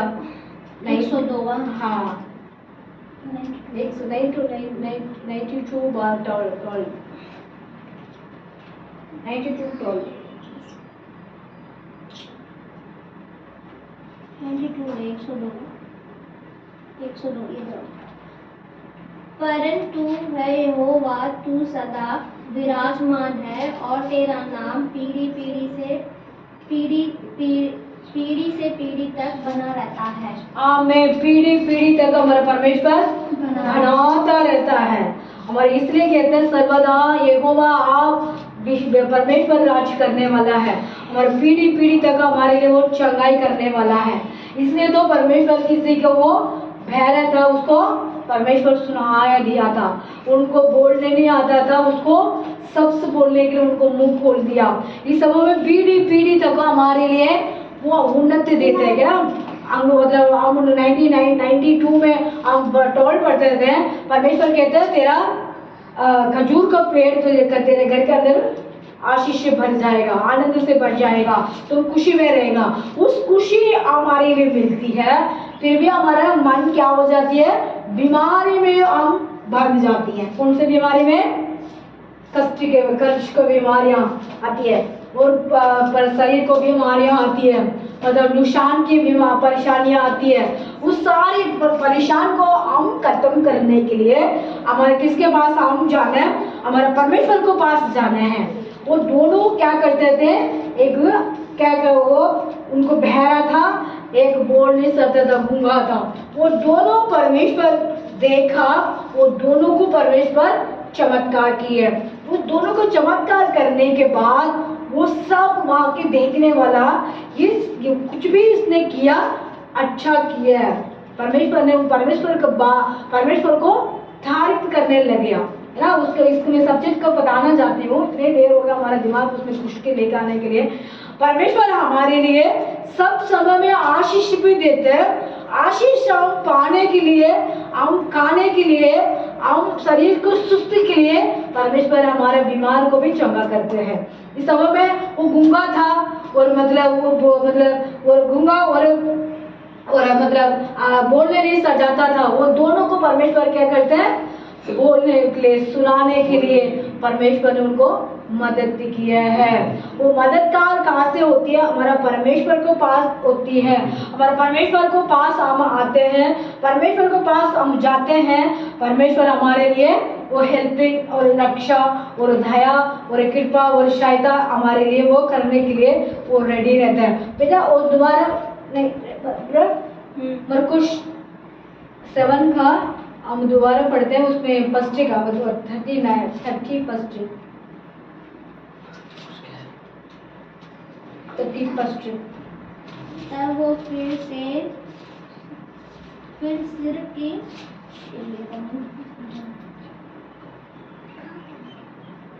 102 हाँ, 192 बार 92 102 इधर। परंतु है यहोवा तू सदा विराजमान है और तेरा नाम पीढ़ी से पीढ़ी तक बना रहता है। आमीन। पीढ़ी पीढ़ी तक हमारा परमेश्वर बनाता रहता है। हमारे इसलिए कहते हैं सर्वदा यहोवा आप परमेश्वर राज करने वाला है। हमारे पीढ़ी पीढ़ी तक हमारे लिए वो चंगाई करने वाला है। इसलिए तो परमेश्वर किसी को वो बहरा था, उसको परमेश्वर सुनाया दिया था। उनको बोलने नहीं आता था, उसको शब्द बोलने के लिए उनको मुंह खोल दिया। इस समय में पीढ़ी पीढ़ी तक हमारे लिए वो उन्नति देते हैं। क्या हम मतलब हम 92 में हम टोल पढ़ते थे, परमेश्वर कहते हैं तेरा खजूर का पेड़ तो तेरे घर के अंदर आशीष से भर जाएगा, आनंद से भर जाएगा, तो खुशी में रहेगा। उस खुशी हमारे लिए मिलती है, फिर भी हमारा मन क्या हो जाती है? बीमारी में हम भर जाती हैं। कौन सी बीमारी में? कष्ट की बीमारियां आती है, और शरीर को बीमारियां आती है, मतलब नुकसान की परेशानियां आती है। उस सारी परेशान को हम खत्म करने के लिए हमारे किसके पास हम जाना है? हमारे परमेश्वर को पास जाना है। वो दोनों क्या करते थे? एक क्या कर वो उनको बहरा था, एक बोल नहीं सकता था, गूंगा था। वो दोनों परमेश्वर देखा, वो दोनों को परमेश्वर चमत्कार किए। वो दोनों को चमत्कार करने के बाद वो सब वहां के देखने वाला ये कुछ भी इसने किया अच्छा किया है। परमेश्वर को तारीफ करने लगे है ना। उसको इसमें सब्जेक्ट को बताना चाहती हूँ, इतने देर हो गया हमारा दिमाग उसमें कुछ के लेकर आने के लिए। परमेश्वर हमारे लिए सब समय में आशीष भी देते हैं। आशीष हम पाने के लिए, हम खाने के लिए, हम शरीर को सुस्ती के लिए परमेश्वर हमारे बीमार को भी चंगा करते हैं। इस समय में वो गूंगा था, और मतलब वो गूंगा और मतलब बोलने नहीं सजाता था। वो दोनों को परमेश्वर क्या करते हैं? बोलने के लिए, सुनाने के लिए परमेश्वर ने उनको मदद किया है। वो मददगार कहाँ से होती है? हमारा परमेश्वर को पास होती है। हमारे परमेश्वर को पास हम आते हैं, परमेश्वर को पास हम जाते हैं। परमेश्वर हमारे लिए वो हेल्पिंग और रक्षा और दया और कृपा और सहायता हमारे लिए वो करने के लिए वो रेडी रहता है। बेटा और दोबारा नहीं मरकुश 7 का हम दोबारा पढ़ते हैं, उसमें फर्स्ट का मतलब 31 तब वो फिर सिर की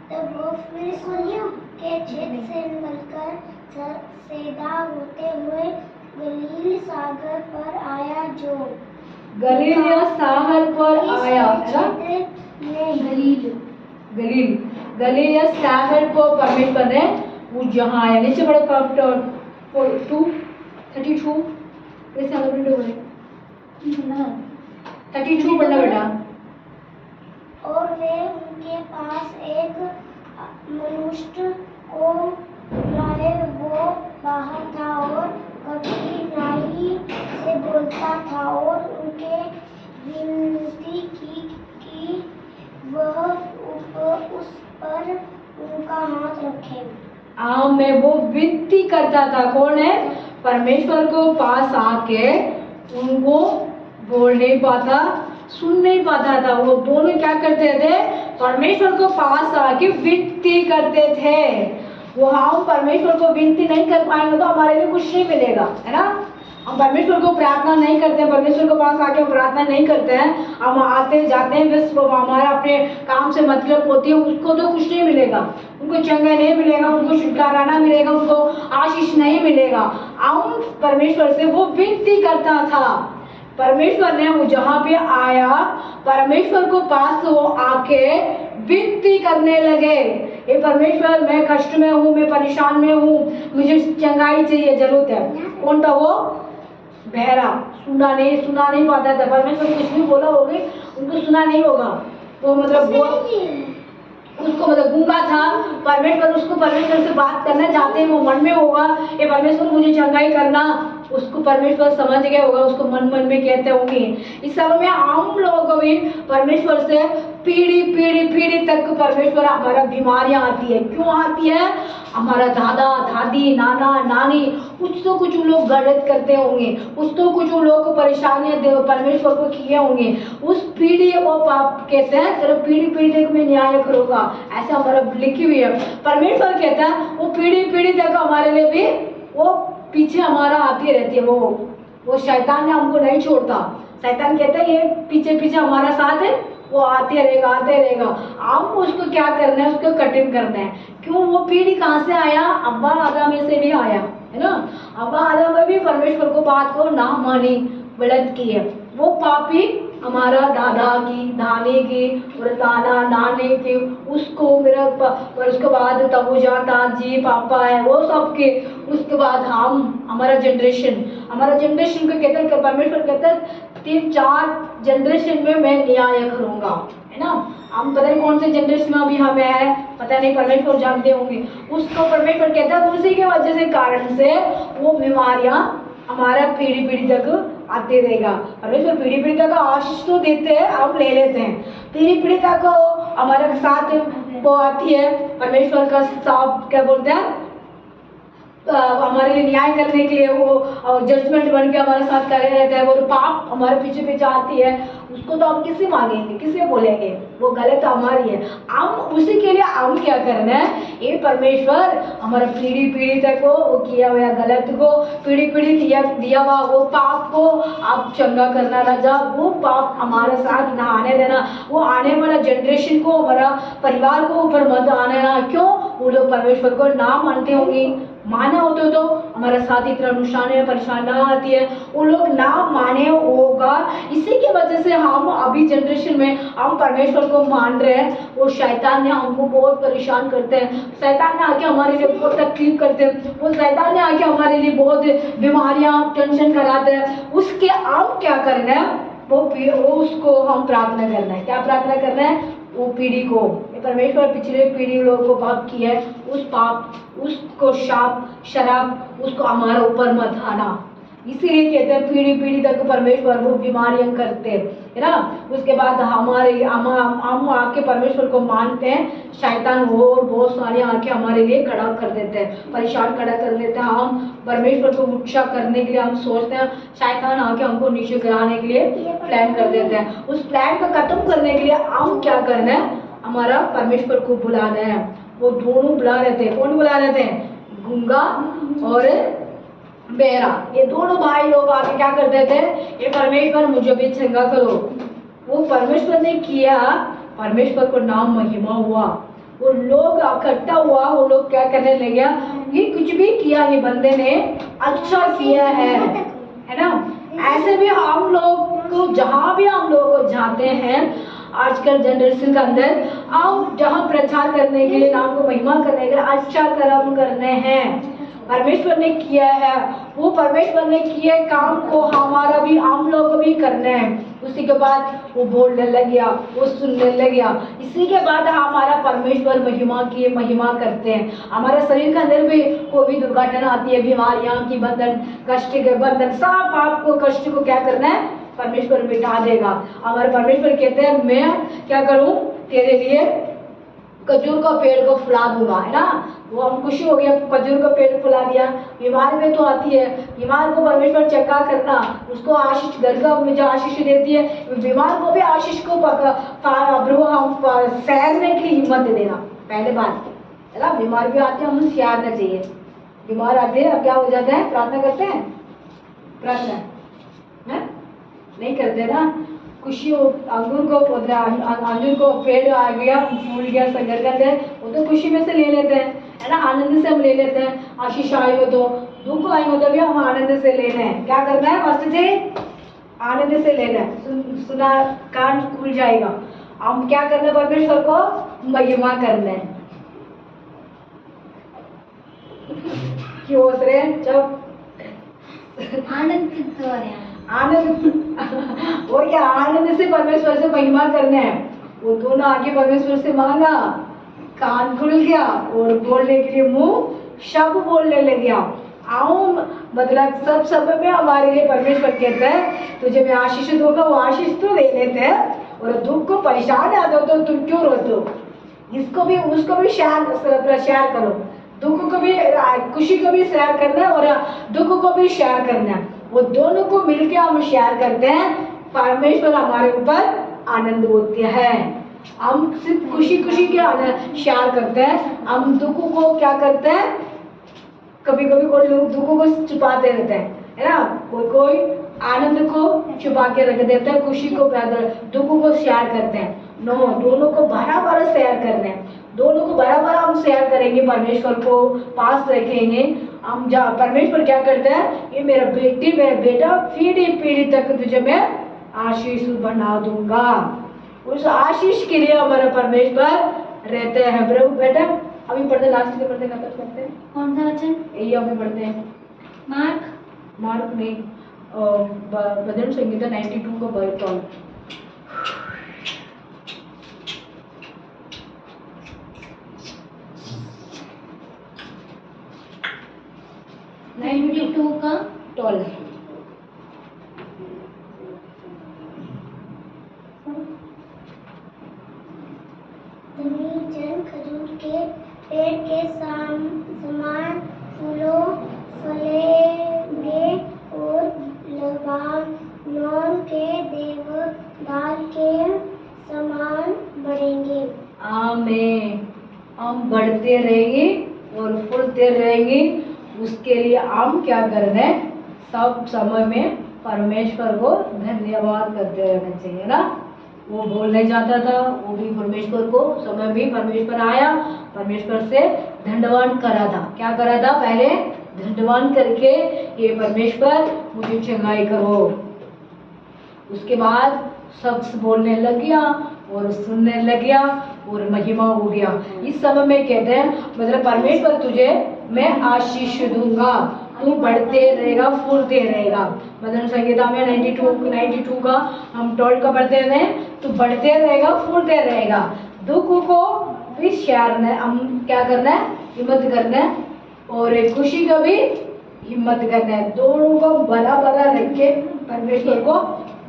तब वो फिर सुनियो के क्षेत्र से निकलकर सैदा होते हुए गलील सागर पर आया, जो गलीलिया सागर पर आया है ना। गलीलिया सागर पर परमेश्वर ने वो जहाँ आया। नीचे बड़े 32 कैसे आगे बोले 32 पढ़ना बेटा। और वे उनके पास एक मनुष्य को लाए में वो विनती करता था। कौन है? परमेश्वर को पास आके उनको बोल नहीं पाता, सुन नहीं पाता था। वो दोनों क्या करते थे? परमेश्वर को पास आके विनती करते थे। वो हम परमेश्वर को विनती नहीं कर पाएंगे तो हमारे लिए कुछ नहीं मिलेगा, है ना। हम परमेश्वर को प्रार्थना नहीं करते हैं, परमेश्वर के पास आके हम प्रार्थना नहीं करते हैं, हम आते जाते हैं, बस हमारा अपने काम से मतलब होती है, उसको तो कुछ नहीं मिलेगा। उनको चंगा नहीं मिलेगा, उनको छुटकारा मिलेगा, उनको आशीष नहीं मिलेगा। हम परमेश्वर से वो विनती करता था। परमेश्वर ने वो जहाँ पे आया, परमेश्वर को पास वो आके विनती करने लगे, ये परमेश्वर मैं कष्ट में हूँ, मैं परेशान में हूँ, मुझे चंगाई चाहिए, जरूरत है। कौन था वो? बहरा, सुना नहीं पाता था। परमेश्वर कुछ भी बोला होगा उनको सुना नहीं होगा। वो मतलब वो उसको मतलब गूंगा था। परमेश्वर से बात करना चाहते हैं, वो मन में होगा ये परमेश्वर मुझे चंगाई करना, उसको परमेश्वर समझ गया होगा, उसको मन में कहते होंगे। इस समय में हम लोगों को भी परमेश्वर से पीढ़ी तक परमेश्वर हमारा बीमारियां आती है। क्यों आती है? हमारा दादा दादी नाना नानी कुछ उन लोग गलत करते होंगे, कुछ उन लोग को परेशानियां परमेश्वर को किए होंगे। उस पीढ़ी को पाप कहते हैं, चलो पीढ़ी तक में न्याय करूंगा, ऐसा हमारा लिखी हुई है। परमेश्वर कहता है वो पीढ़ी तक हमारे लिए भी वो पीछे हमारा आती रहती है। वो शैतान ने हमको नहीं छोड़ता। शैतान कहता है ये पीछे हमारा साथ है, वो आते रहेगा। हम उसको क्या करना है? उसको कठिन करना है। क्यों? वो पीढ़ी कहाँ से आया? अब्बा आदम में से भी आया, है ना। अब्बा आदम में भी परमेश्वर को बात को ना मानी, गलत की है। वो पापी हमारा दादा की, नानी की और नाना नानी की, उसको मेरा पर उसके बाद तबूजा ताजी पापा है वो सब के। उसके बाद हमारा जनरेशन को कहते हैं, परमेश्वर कहते हैं 3-4 जनरेशन में मैं न्याय करूंगा, है ना। हम पता नहीं कौन से जनरेशन में अभी हमें है, पता नहीं, परमेश्वर जानते होंगे। उसको परमेश्वर कहता है उसी के वजह से कारण से वो बीमारियां हमारा पीढ़ी तक आते रहेगा। परमेश्वर पीढ़ी तक आशीष तो देते हैं, हम ले लेते हैं। पीढ़ी तक हमारे साथ वो आती है, परमेश्वर का साथ क्या बोलते हैं, हमारे लिए न्याय करने के लिए वो जजमेंट बन के हमारे साथ करे रहता है। वो पाप हमारे पीछे आती है, उसको तो हम किसे मांगेंगे, किसे बोलेंगे? वो गलत हमारी है। हम उसी के लिए हम क्या करना है? ये परमेश्वर हमारा पीढ़ी तक वो किया हुआ गलत को पीढ़ी दिया हुआ वो पाप को आप चंगा करना राजा। वो पाप हमारे साथ ना आने देना, वो आने वाला जनरेशन को, हमारा परिवार को ऊपर मत आने ना। क्यों? वो लोग परमेश्वर को ना मानते होंगे, माना होते तो हमारा साथ इतना नुकसान है, परेशान ना आती है। वो लोग ना माने होगा, इसी की वजह से हम अभी जनरेशन में हम परमेश्वर को मान रहे हैं। वो शैतान ने हमको बहुत परेशान करते हैं, शैतान ने आके हमारे लिए बहुत तकलीफ करते हैं, वो शैतान ने आके हमारे लिए बहुत बीमारियां टेंशन कराते हैं। उसके हम क्या करना है? वो उसको हम प्रार्थना करना है। क्या प्रार्थना करना है? वो पीढ़ी को, परमेश्वर पिछले पीढ़ी लोगों को पाप किया है, उस पाप उसको शराब उसको हमारे ऊपर मत आना। इसीलिए कहते हैं पीढ़ी तक परमेश्वर वो बीमारियां करते हैं, है ना। उसके बाद हम आके परमेश्वर को मानते हैं, शैतान और बहुत सारे आके हमारे लिए खड़ा कर देते हैं, परेशान खड़ा कर देते हैं। हम परमेश्वर को ऊंचा करने के लिए हम सोचते हैं, शैतान आके हमको नीचे गिराने के लिए प्लान कर देते हैं। उस प्लान को खत्म करने के लिए हम क्या करना है? हमारा परमेश्वर को बुलाना है। वो दोनों बुला रहते हैं। कौन बुला रहते हैं? गूंगा और बेरा, ये दोनों भाई लोग आके क्या करते थे? ये परमेश्वर मुझे भी चंगा करो। वो परमेश्वर ने किया, परमेश्वर को नाम महिमा हुआ, वो लोग इकट्ठा हुआ, वो लोग क्या करने लगे? ये कुछ भी किया, ये बंदे ने अच्छा किया है ना। ऐसे भी हम लोग को जहाँ भी हम लोग जाते हैं आजकल जनरेशन के अंदर, हम जहाँ प्रचार करने के लिए, नाम को महिमा करने के लिए अच्छा कर्म करने हैं। परमेश्वर ने किया है, वो परमेश्वर ने किए काम को हमारा भी हम लोग भी करना है। उसी के बाद वो बोलने लग गया, वो सुनने लग गया। इसी के बाद हमारा परमेश्वर महिमा करते हैं। हमारे शरीर के अंदर भी कोई भी दुर्घटना आती है, बीमारियां की बंधन, कष्ट के बंधन, सब आपको कष्ट को क्या करना है? परमेश्वर मिटा देगा। हमारे परमेश्वर कहते हैं मैं क्या करूं? तेरे लिए खजूर का पेड़ को फुला दूंगा, है ना। वो हम खुशी हो गया, खजूर का पेड़ फुला दिया। बीमारी में तो आती है, बीमार को परमेश्वर चंगा करना, उसको आशीष, घर में जो आशीष देती है, बीमार को भी आशीष को हम सैरने की हिम्मत दे देना। पहले बात है ना, बीमार भी आते हैं, हम सैरना चाहिए। बीमार आते हैं, अब क्या हो जाता है, प्रार्थना करते हैं, प्रार्थना है नहीं करते ना। खुशी हो, अंगूर को पेड़ आ गया, फूल गया, संगर करते हैं, वो तो खुशी में से ले लेते हैं, है ना, आनंद से हम ले लेते हैं। आशीष आई हो तो, दुख आई हो तो भी हम आनंद से लेना है। क्या करना है, फर्स्ट से आनंद से लेना है। सुना, कान खुल जाएगा। हम क्या करना है, परमेश्वर को महिमा करना है। क्यों हंस रहे हैं, जब आनंदित हो रहे हैं, आनंद और क्या, आनंद से परमेश्वर से महिमा करना है। वो दोनों आगे परमेश्वर से मांगा, कान खुल गया और बोलने के लिए मुंह शब्द बोलने लग गया। आओ, मतलब सब समय में हमारे लिए परमेश्वर कहता है तुझे मैं आशीष दूंगा, वो आशीष तो ले लेते हैं। और दुख को परेशान आ दो तो तुम क्यों रोते हो, इसको भी उसको भी शेयर करो, दुख को भी, खुशी को भी शेयर करना है और दुख को भी शेयर करना है। वो दोनों को मिलके हम शेयर करते हैं, परमेश्वर हमारे ऊपर आनंद होते हैं। हम सिर्फ खुशी खुशी के शेयर करते हैं, हम दुख को क्या करते हैं, कभी कभी कोई लोग दुख को छुपाते रहते हैं, है ना, कोई आनंद को छुपा के रख देते हैं, खुशी को दुख को शेयर करते हैं। नो, दोनों को बराबर शेयर करना है, दोनों को बराबर हम शेयर करेंगे, परमेश्वर को पास रखेंगे। हम परमेश्वर क्या करते हैं, ये मेरा बेटी, मेरा बेटा, पीढ़ी पीढ़ी तक तुझे मैं आशीष बना दूंगा। उस आशीष के लिए हमारा परमेश्वर रहते हैं। प्रभु बेटा अभी पढ़ते, लास्ट में पढ़ते, खत्म करते हैं। कौन सा वचन, यही अभी पढ़ते हैं, मार्क नहीं, भजन संगीता 92 का बर्तन। का 12 जन खजूर के पेड़ के समान फूलों फलेंगे और लबानोन के देवदार के समान बढ़ेंगे। आमीन। हम बढ़ते रहेंगे और फूलते रहेंगे, उसके लिए हम क्या करना है, सब समय में परमेश्वर को धन्यवाद करते रहना चाहिए ना। वो बोलने जाता था, वो भी परमेश्वर को, समय भी परमेश्वर आया, परमेश्वर से धन्यवाद करा था। क्या करा था, पहले धन्यवाद करके ये परमेश्वर मुझे चंगाई करो। उसके बाद शख्स बोलने लग गया और सुनने लग गया और महिमा हो गया। इस समय में कहते हैं, मतलब परमेश्वर तुझे मैं आशीष दूंगा, तू बढ़ते रहेगा, फूलते रहेगा। भजन संगीता में 92 का हम 12 का पढ़ते हैं, तू बढ़ते रहेगा, फूलते रहेगा। दुख को भी शेयर, हम क्या करना है, हिम्मत करना है, और खुशी का भी हिम्मत करना है। दोनों को बड़ा बड़ा रख के परमेश्वर को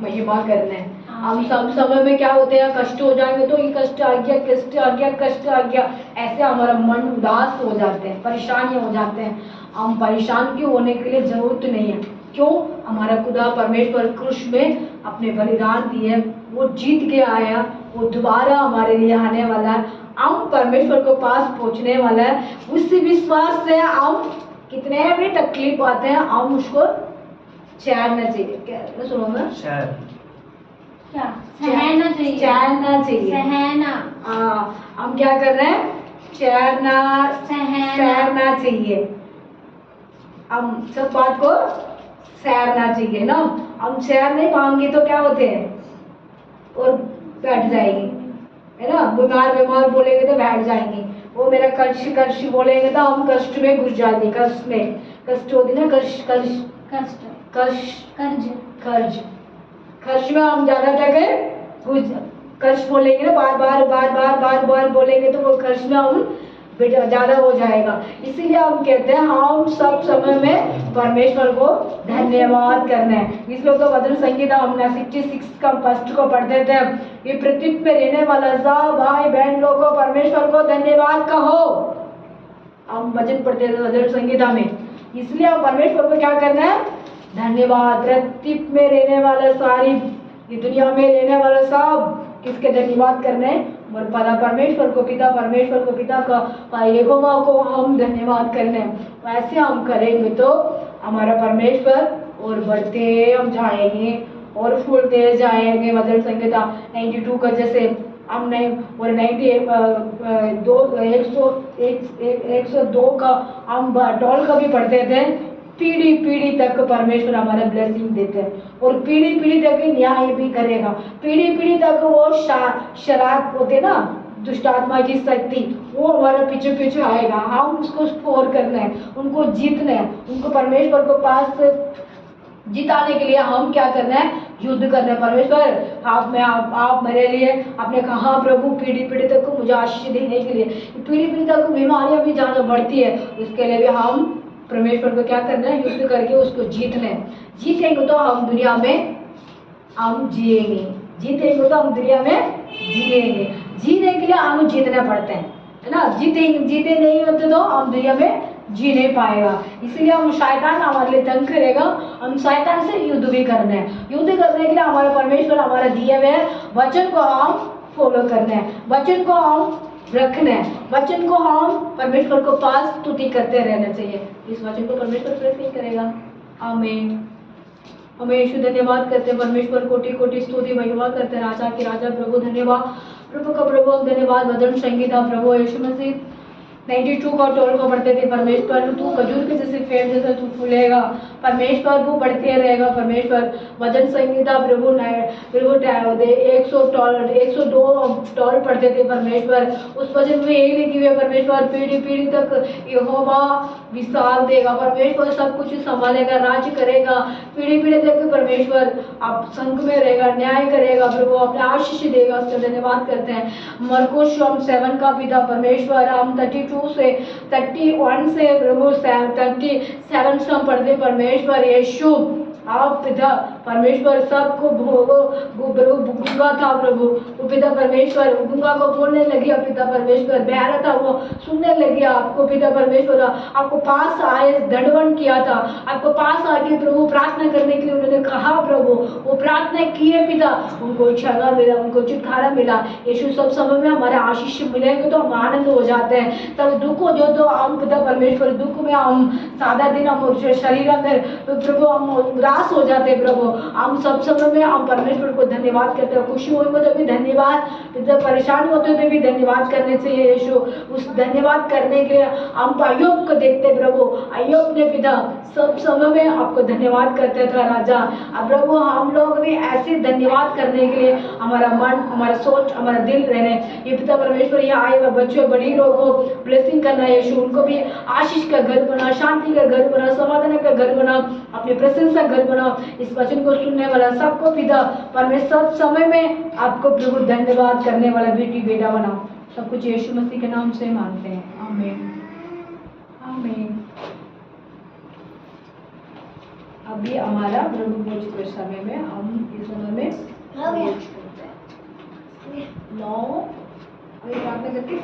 महिमा करना है। हम सब समय में क्या होते हैं, कष्ट हो जाएंगे तो ये कष्ट आ गया, कष्ट आ गया, कष्ट आ गया, ऐसे हमारा मन उदास हो जाते हैं, परेशानी हो जाते हैं। हम परेशान क्यों होने के लिए जरूरत नहीं है। क्यों, हमारा खुदा परमेश्वर क्रूस में अपने बलिदान दिए, वो जीत के आया, वो दोबारा हमारे लिए आने वाला है, हम परमेश्वर को पास पहुंचने वाला है। उस विश्वास से हम कितने भी तकलीफ आते हैं, हम उसको सहना चाहिए। क्या सुनो ना, क्या सहना चाहिए, सहना चाहिए, सहना। हम क्या कर रहे हैं, सहना चाहिए। हम सब बात को सहना चाहिए ना। हम सह नहीं पाएंगे तो क्या होते हैं, और बैठ जाएंगे, है ना। बीमार बोलेंगे तो बैठ जाएंगे। वो मेरा कष्ट बोलेंगे तो हम कष्ट में घुस जाएंगे। कष्ट में, कष्ट होती ना, कर्ज में हम ज्यादा तक कर्ज बोलेंगे ना, बार बोलेंगे तो वो कर्ज में हम ज्यादा हो जाएगा। इसीलिए हम कहते हैं हम सब समय में परमेश्वर को धन्यवाद करना है। इसलिए तो वचन संहिता हमने 66 का फर्स्ट को पढ़ते थे, ये पृथ्वी में रहने वाला सब भाई बहन लोगों परमेश्वर को धन्यवाद कहो। हम वचन पढ़ते थे वचन संहिता में, इसलिए हम परमेश्वर को क्या करना है, धन्यवाद। पृथ्वी में रहने वाला सारी, ये दुनिया में रहने वाला सब किसके धन्यवाद करने हैं, और पता परमेश्वर को पिता, परमेश्वर को पिता का यहोवा को हम धन्यवाद करने हैं। ऐसे हम करेंगे तो हमारा परमेश्वर और बढ़ते हम जाएंगे और फूलते जाएंगे। वचन संहिता 92 का जैसे हमने और 102 का हम डॉल का भी पढ़ते थे, पीढ़ी पीढ़ी तक परमेश्वर हमारा ब्लेसिंग देते हैं और पीढ़ी पीढ़ी तक न्याय भी करेगा। पीढ़ी पीढ़ी तक वो शराब होते ना, दुष्ट आत्मा की शक्ति, वो हमारे पीछे पीछे आएगा। हम उसको स्कोर करना है, उनको जीतना है, उनको परमेश्वर को पास जिताने के लिए हम क्या करना है, युद्ध करना है। परमेश्वर आप मेरे लिए आपने कहा प्रभु पीढ़ी पीढ़ी तक को मुझे आशीष देने के लिए, पीढ़ी पीढ़ी तक बीमारियां भी ज़्यादा बढ़ती है, उसके लिए भी हम परमेश्वर को क्या करना है, युद्ध करके उसको जीतना है। जीतेंगे तो हम दुनिया में हम जिएंगे, जीतेंगे तो हम दुनिया में जिएंगे। जीने के लिए हम जीतना पड़ते हैं, है ना। जीते नहीं होते तो हम दुनिया में जी नहीं पाएगा। इसलिए हम शैतान हमारे लिए तंग करेगा, हम शैतान से युद्ध भी करना है। युद्ध करने के लिए हमारा परमेश्वर हमारा दिए हुए वचन को हम फॉलो करना है, वचन को हम रखना है, वचन को हम परमेश्वर को पास स्तुति करते रहना चाहिए। इस वचन को परमेश्वर ब्लेसिंग करेगा। आमीन। हमें यीशु धन्यवाद करते हैं, परमेश्वर कोटि कोटि स्तुति महिमा करते हैं, राजा की राजा प्रभु धन्यवाद, प्रभु का प्रभु हम धन्यवाद। वचन संगीता प्रभु यीशु मसीह 92 का टोल को बढ़ते थे, परमेश्वर तू खजूर के जैसे पेड़ जैसे तू फूलेगा, परमेश्वर तू बढ़ते रहेगा। परमेश्वर वचन संहिता प्रभु 102 टोल पढ़ते थे परमेश्वर, उस वचन में यही लिखी हुई है परमेश्वर पीढ़ी पीढ़ी तक यहोवा विस्तार देगा, परमेश्वर सब कुछ संभालेगा, राज करेगा, पीढ़ी पीढ़ी तक परमेश्वर आप संग में रहेगा, न्याय करेगा, प्रभु अपने आशीष देगा। उसका धन्यवाद करते हैं। मरकुस 7 का पिता परमेश्वर, हम 32 से 31 से प्रभु 37 से हम पढ़ते परमेश्वर यीशु आप पिता परमेश्वर सबको गूंगा था प्रभु, वो पिता परमेश्वर गूंगा को बोलने लगी, पिता परमेश्वर बहरा था वो सुनने लगी आपको, पिता परमेश्वर आपको पास आए दंडवत किया था, आपको पास आके प्रभु प्रार्थना करने के लिए उन्होंने कहा प्रभु, वो प्रार्थना किए पिता, उनको क्षमा मिला, उनको छुटकारा मिला। यीशु सब समय में हमारे आशीष मिलेंगे तो हम आनंद हो जाते हैं। तब दुख हो जो तो हम पिता परमेश्वर दुख में हम सादा दिन हम शरीर में प्रभु हम उदास हो जाते प्रभु, हम सब समय में हम परमेश्वर को धन्यवाद करते हैं। खुशी होगी तो भी धन्यवाद, जब परेशानी होते तो भी धन्यवाद करने चाहिए। यीशु उस धन्यवाद करने के लिए हम अय्यूब को देखते प्रभु, अय्यूब ने पिता सब समय में आपको धन्यवाद करते था राजा। अब प्रभु हम लोग भी ऐसे धन्यवाद करने के लिए हमारा मन, हमारा सोच, हमारा दिल रहने, ये पिता परमेश्वर यहाँ आए हुए बच्चों बड़ी लोगों को ब्लेसिंग करना है। यीशु उनको भी आशीष का घर बना, शांति का घर बना, समाधान का घर बना, अपने प्रशंसा घर बना। इस वचन को सुनने वाला सबको पिता परमेश्वर सब समय में आपको प्रभु धन्यवाद करने वाला बेटी बेटा बना। सब कुछ यीशु मसीह के नाम से मांगते हैं, आमीन आमीन। अभी हमारा प्रभु भोज के समय में हम इस समय में भोज करते हैं 9 अभी प्रार्थना करके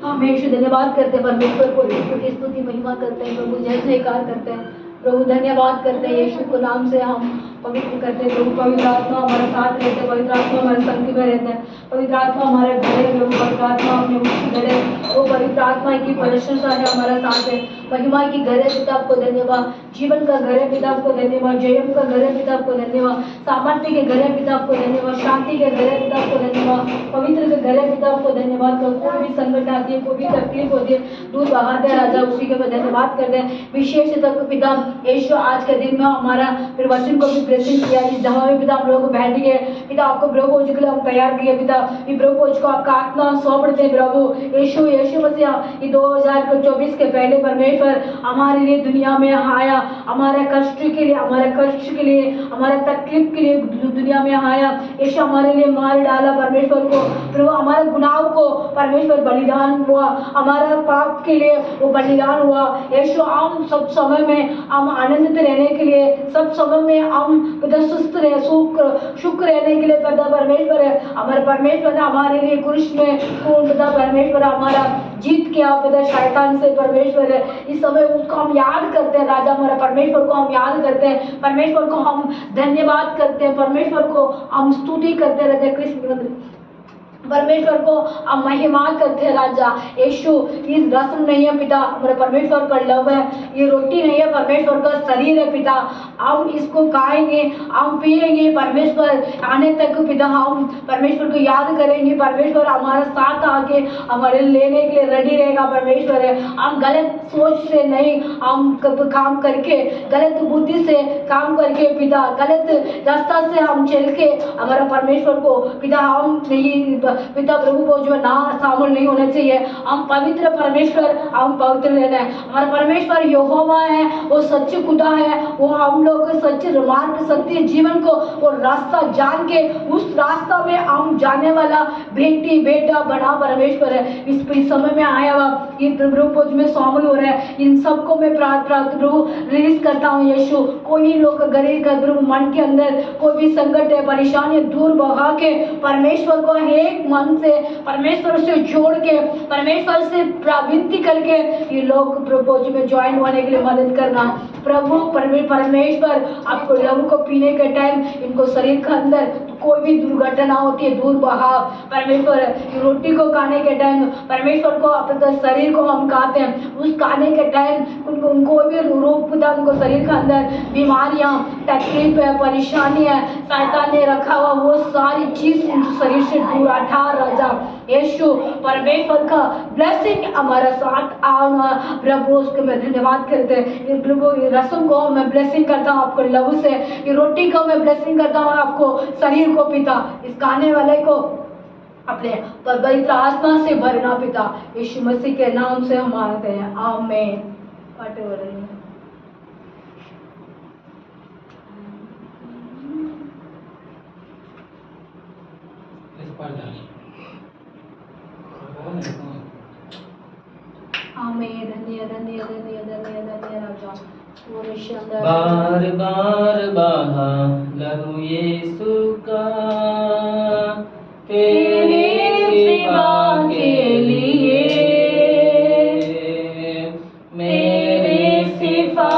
हम यीशु धन्यवाद करते हैं, परमेश्वर को स्तुति महिमा करते हैं, प्रभु जय जयकार करते हैं, प्रभु धन्यवाद करते हैं। यीशु को नाम से हम पवित्र करते हैं प्रभु। पवित्र आत्मा हमारे साथ रहते हैं, पवित्र आत्मा हमारे संग में रहते हैं, पवित्र आत्मा हमारे घरे प्रभु, पवित्र आत्मा अपने मुख्य घरे, वो पवित्र आत्मा की प्रशंसा है हमारा साथ है। महिमा की घरे पिता आपको धन्यवाद, जीवन का घरे पिता आपको धन्यवाद, जयम का घरे पिता आपको धन्यवाद, सामर्थ्य के घरे पिता आपको धन्यवाद, शांति के घरे पिता आपको धन्यवाद, पवित्र के घरे पिता आपको धन्यवाद। कोई भी संकट आती है, कोई भी तकलीफ होती है, दूर बहाते हैं राजा, उसी के धन्यवाद करते हैं। विशेष तक पिता यीशु आज के दिन में हमारा फिर वचन को भी ब्लेसिंग किया, इस जगह में पिता हम लोगों को बैठेंगे पिता, आपको प्रभु भोज के लिए हम तैयार किए पिता, ये प्रभु भोज को आपका आत्मा सौंपते हैं प्रभु यीशु मसीह। ये 2024 के पहले परमेश्वर हमारे लिए दुनिया में आया, हमारे कष्ट के लिए, हमारे तकलीफ के लिए दुनिया में आया। यीशु हमारे लिए मार डाला परमेश्वर को, प्रभु हमारे गुनाहों को परमेश्वर बलिदान हुआ, हमारा पाप के लिए वो बलिदान हुआ। यीशु हम सब समय में हम आनंदित रहने के लिए, सब समय में हम पिता सुस्त रहे, शुक्र रहने के लिए पिता परमेश्वर है, हमारे परमेश्वर ने हमारे लिए क्रूस में खून पिता परमेश्वर हमारा जीत किया पिता शैतान से परमेश्वर है। इस समय उसको हम याद करते हैं, राजा हमारा परमेश्वर को हम याद करते हैं, परमेश्वर को हम धन्यवाद करते हैं, परमेश्वर को हम स्तुति करते हैं राजा कृष्ण, परमेश्वर को हम महिमा करते हैं राजा। यीशु इस रस्म नहीं है पिता, हमारे परमेश्वर का लव है, ये रोटी नहीं है परमेश्वर का शरीर है पिता, हम इसको खाएंगे, हम पिएंगे, परमेश्वर आने तक पिता हम परमेश्वर को याद करेंगे, परमेश्वर हमारे साथ आके हमारे लेने के लिए रेडी रहेगा परमेश्वर है। हम गलत सोच से नहीं, हम काम करके गलत बुद्धि से काम करके पिता, गलत रास्ता से हम चल के हमारा परमेश्वर को पिता हम नहीं पिता प्रभु भोज में ना शामिल नहीं होना चाहिए। हम पवित्र परमेश्वर, हम पवित्र रहना है। हमारा परमेश्वर यहोवा है, वो सच्चे खुदा है, वो हम लोग को सच्चे मार्ग, सत्य जीवन को वो रास्ता जान के उस रास्ता में हम जाने वाला बेटी बेटा बना परमेश्वर है। इस समय में आया हुआ ये प्रभु भोज में शामिल हो रहा है, इन सबको मैं प्रभु रिलीज करता हूँ यीशु। कोई लोग गरीब का प्रभु मन के अंदर कोई भी संकट है, परेशानी दूर भगा के परमेश्वर को एक मन से परमेश्वर से जोड़ के परमेश्वर से विनती करके ये लोग प्रभु में ज्वाइन होने के लिए मदद करना। प्रभु परमेश्वर आपको लहू को पीने के टाइम इनको शरीर के अंदर कोई भी दुर्घटना होती है दूर बहाव परमेश्वर, रोटी को खाने के टाइम परमेश्वर को अपने शरीर को हम खाते हैं, उस खाने के टाइम उनको भी रूप उनको शरीर के अंदर बीमारियां तकलीफ है परेशानी है शैतान ने रखा हुआ वो सारी चीज शरीर से दूर हटा राजा यीशु। परमेश्वर का ब्लेसिंग हमारा साथ आना प्रभु, उसको मैं धन्यवाद करते हैं। प्रभु रसम को मैं ब्लेसिंग करता हूँ आपको लहू से, ये रोटी को मैं ब्लेसिंग करता हूँ आपको शरीर को पिता, इस खाने वाले को अपने पवित्र आत्मा से भरना पिता, यीशु मसीह के नाम से हम मांगते हैं आमीन। आमीन। धन्य धन्य धन्य धन्य धन्य राजा। बार बार बहा लहू यीशु का तेरे सिवा के लिए, मेरे सिवा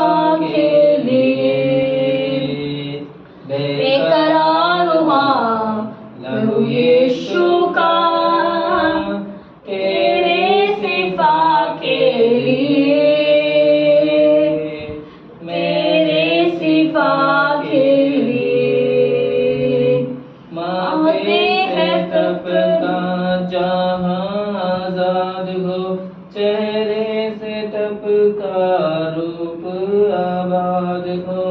के लिए बेकरार हुआ लहू यीशु का तेरे सिवा के लिए, मेरे सिवा के लिए। माते है तप का जहाँ आजाद हो, चेहरे से तप का रूप आबाद हो,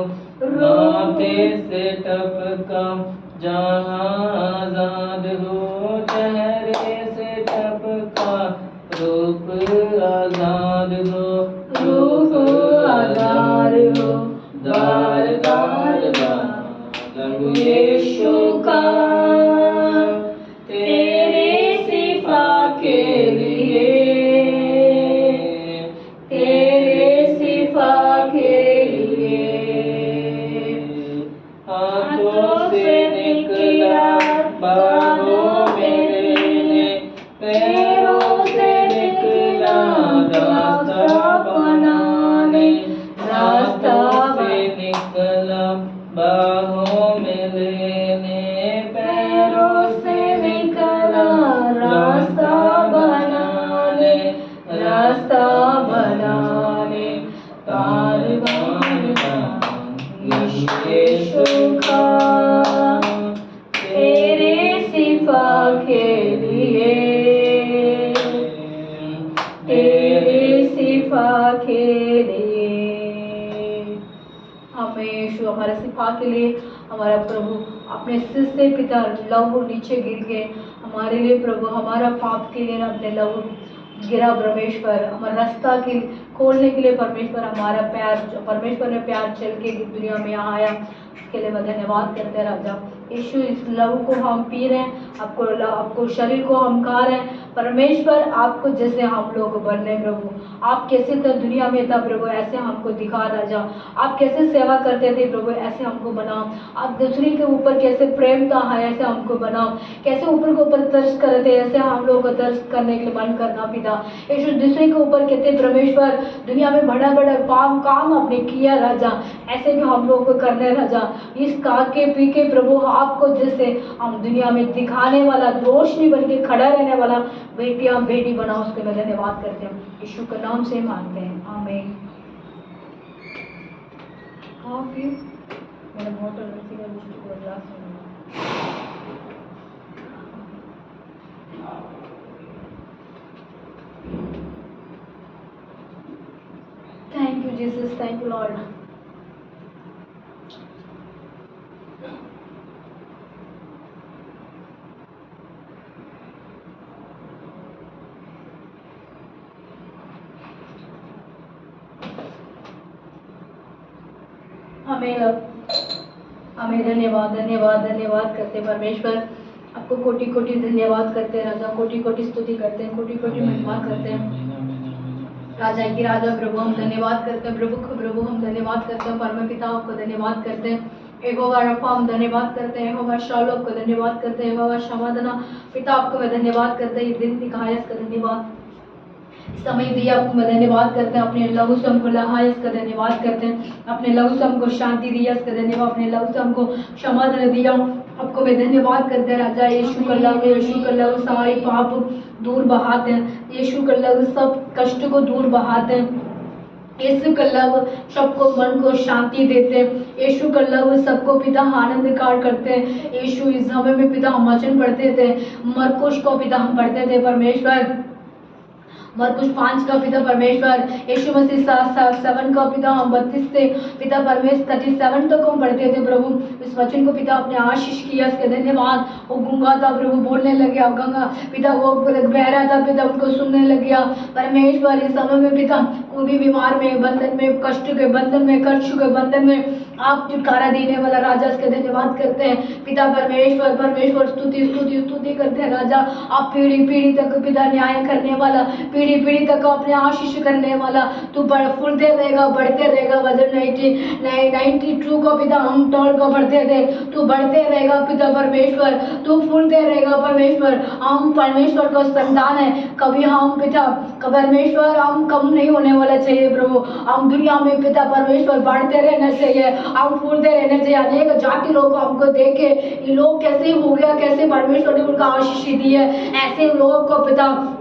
माते से तप का जहाँ आजाद हो, चेहरे से तप का रूप आजाद हो, रूप आजाद हो। दार दार लहू यीशु का तेरे सिवा के लिए, तेरे सिवा के लिए। हाथों से निकला बाहों में लेने, पैरों से निकला रास्ता बनाने, रास्ता से निकला बाहों में लेने, पैरों से निकला रास्ता बनाने, रास्ता बनाने। तार यीशु का तेरे सिवा के लिए, तेरे सिवा के लिए। हमें यीशु हमारे सिफा के लिए हमारा प्रभु अपने सिर से पिता लहू नीचे गिर गए हमारे लिए प्रभु, हमारा पाप के लिए ना अपने लहू गिरा परमेश्वर, हमारा रास्ता के खोलने के लिए परमेश्वर, हमारा प्यार परमेश्वर ने प्यार चल के दुनिया में आया, उसके लिए मैं धन्यवाद करते हैं राजा यीशु। इस लहू को हम पी रहे हैं, आपको शरीर को हम खा रहे हैं परमेश्वर, आपको जैसे हम लोग बनने प्रभु, आप कैसे तो दुनिया में था प्रभु ऐसे हमको दिखा राजा, आप कैसे सेवा करते थे प्रभु ऐसे हमको बनाओ, आप दूसरे के ऊपर कैसे प्रेम था है ऐसे हमको बनाओ, कैसे ऊपर के ऊपर तर्स करते थे ऐसे हम लोग को तर्स करने के लिए मन करना पिता यीशु। दूसरे के ऊपर कहते परमेश्वर दुनिया में बड़ा बड़ा काम आपने किया राजा, ऐसे भी हम लोग को करने राजा, इस खा के पी के प्रभु आपको जैसे हम दुनिया में दिखाने वाला रोशनी बन के खड़ा रहने वाला बेटियां बेटी बनाओ, उसके मैं धन्यवाद करते हैं यीशु के नाम से मांगते हैं आमीन। हाँ फिर मेरा बॉटल रखी है उसको ग्लास में thank you Jesus, thank you Lord. हमें धन्यवाद धन्यवाद धन्यवाद करते हैं परमेश्वर, आपको कोटि कोटि धन्यवाद करते हैं राजा, कोटि कोटि स्तुति करते हैं, कोटि कोटि महिमा करते हैं राजा की राजा प्रभु हम धन्यवाद करते हैं, प्रभु हम धन्यवाद करते हैं, परम पिता आपको धन्यवाद करते हैं, यहोवा रफा हम धन्यवाद करते हैं, यहोवा शालोम को धन्यवाद करते हैं, यहोवा क्षमादान पिता आपको मैं धन्यवाद करते हैं, ये दिन दिखाया इसका धन्यवाद, समय दिया आपको मैं धन्यवाद करते हैं, अपने लहू से हमको लहाया इसका धन्यवाद करते हैं, अपने लहू से हमको शांति दिया इसका धन्यवाद, अपने लहू से हमको क्षमादान दिया आपको मैं धन्यवाद करते हैं राजा। यीशु का लहू सारे पाप दूर बहाते हैं, यीशु का लहू सब कष्ट को दूर बहाते हैं, यीशु का लहू सबको मन को शांति देते हैं, यीशु का लहू सबको पिता आनंद कार करते हैं। यीशु इस समय में पिता हम वचन पढ़ते थे, मरकुश को पिता हम पढ़ते थे परमेश्वर, मरकुश 5 का पिता परमेश्वर, यीशु मसीह 7 का पिता हम 32 से पिता परमेश्वर 37 तक हम पढ़ते थे प्रभु, इस वचन को पिता अपने आशीष किया इसके धन्यवाद। वो गूंगा था प्रभु बोलने लग गया, गंगा पिता वो बहरा था पिता उनको सुनने लग गया परमेश्वर। इस समय में पिता कोई भी बीमार में बंधन में कष्ट के बंधन में कष्ट के बंधन में आप छुटकारा देने वाला राजा इसके धन्यवाद करते हैं पिता परमेश्वर। परमेश्वर स्तुति स्तुति स्तुति करते हैं राजा, आप पीढ़ी पीढ़ी तक पिता न्याय करने वाला, पीढ़ी पीढ़ी तक अपने आशीष करने वाला, तू फूलते रहेगा बढ़ते रहेगा। वजन 92 को पिता हम तौल को बढ़ते थे, तू बढ़ते रहेगा पिता परमेश्वर, तू फूलते रहेगा परमेश्वर। हम परमेश्वर का संतान है, कभी हम पिता परमेश्वर हम कम नहीं होने वाला चाहिए प्रभु, हम दुनिया में पिता परमेश्वर बढ़ते रहना चाहिए, हम फूलते रहने चाहिए। अनेक जाति लोग हमको देखे ये लोग कैसे हो गया, कैसे परमेश्वर ने उनका आशीष दी है, ऐसे लोग को पिता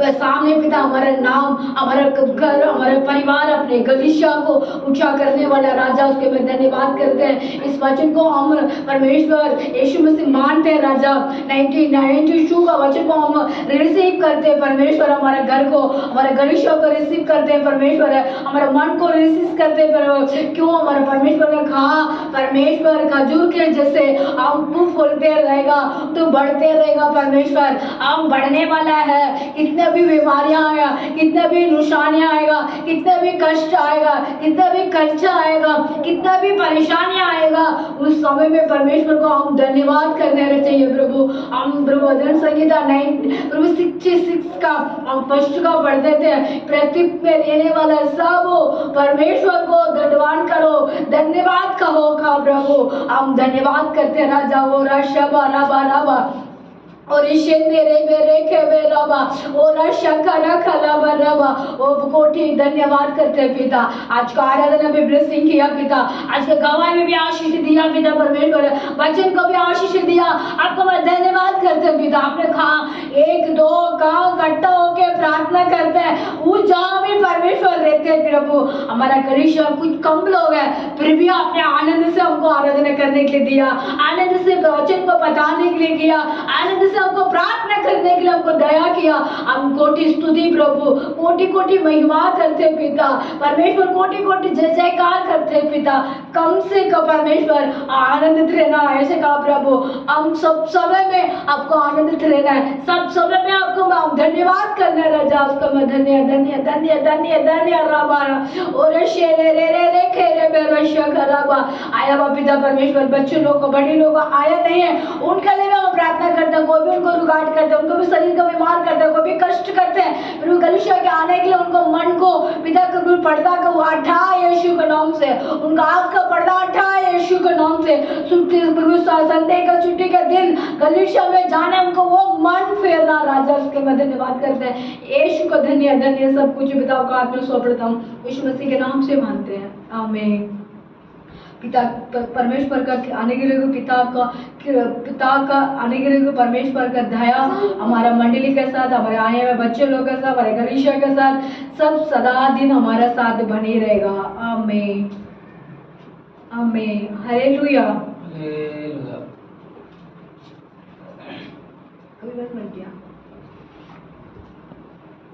सामने पिता हमारा नाम हमारा घर हमारा परिवार अपने गलीशा को ऊंचा करने वाला राजा, उसके में धन्यवाद करते हैं। इस वचन को हम परमेश्वर यीशु मसीह मानते हैं राजा। 92 का वचन को हम रिसीव करते हैं परमेश्वर, हमारे घर को हमारे गलीशा को रिसीव करते हैं परमेश्वर, हमारे मन को रिसीव करते हैं। क्यों हमारे परमेश्वर ने कहा परमेश्वर खजूर के जैसे हम तू फूलते रहेगा, तू बढ़ते रहेगा परमेश्वर, हम बढ़ने वाला है। कितने भी बीमारियां आएगा, कितने भी नुकसानियां आएगा, कितने भी कष्ट आएगा, कितना भी खर्चा आएगा, कितना भी परेशानियां आएगा, उस समय में परमेश्वर को हम धन्यवाद करने चाहिए प्रभु। हम प्रभु भजन संहिता 66 का हम फर्स्ट का पढ़ते थे, पृथ्वी पे रहने वाला सब परमेश्वर को धन्यवाद करो, धन्यवाद कहो का प्रभु। हम धन्यवाद करते राजा वो राशा राबा और कोटि धन्यवाद करते हैं पिता। आज का आराधना में ब्लेसिंग किया पिता, आज के गवाही में भी आशीष दिया पिता परमेश्वर, वचन को भी आशीष दिया, आपको मैं धन्यवाद करते हैं पिता। आपने कहा 1-2 गाँव इकट्ठा होकर प्रार्थना करते हैं, उस जहाँ भी परमेश्वर रहते थे प्रभु, हमारा कलीसिया कुछ कम लोग हैं, फिर भी आपने आनंद से हमको आराधना करने के लिए दिया, आनंद से वचन को बताने के लिए किया, आनंद से हमको प्रार्थना करने के लिए हमको दया किया। हम कोटि स्तुति प्रभु, कोटि कोटि महिमा करते पिता परमेश्वर, कोटि कोटि जय जयकार करते पिता। कम से कम परमेश्वर आनंदित रहना, ऐसे कहा प्रभु, हम सब समय में आपको आनंदित रहना है, सब समय में आपको धन्यवाद करना है राजा। उसका मैं धन्य धन्य धन्य धन्य धन्य राबा और शेरे रे रे रे खेरे बेरवश्य कराबा। आया बा पिता परमेश्वर, बच्चे लोग को बड़े लोग को आया नहीं है, उनके लिए मैं प्रार्थना करता हूँ, कोई भी उनको रुकावट करता है, उनको भी शरीर का बीमार करता है, कोई भी कष्ट करते हैं, प्रभु कलीसिया के आने के लिए उनको मन को पिता के पर्दा को हटा यीशु के नाम से, उनका आँख का पर्दा हटा यीशु के नाम से। प्रभु संडे का छुट्टी का दिन कलीसिया में जाने उनको वो मन फेरना राजा, उसके मैं धन्यवाद करते हैं। यीशु को धन्य धन्य सब कुछ पिता को हाथ में सौंपता हूँ, यीशु मसीह के नाम से मानते हैं, आमीन। पिता परमेश्वर का आने के लिए पिता का आने के लिए परमेश्वर का दया हमारा मंडली के साथ, हमारे आए हुए बच्चे लोग के साथ, हमारे कलीसिया के साथ सब सदा दिन हमारा साथ बने रहेगा, आमीन आमीन हालेलुया हालेलुया। अभी बस मिल गया।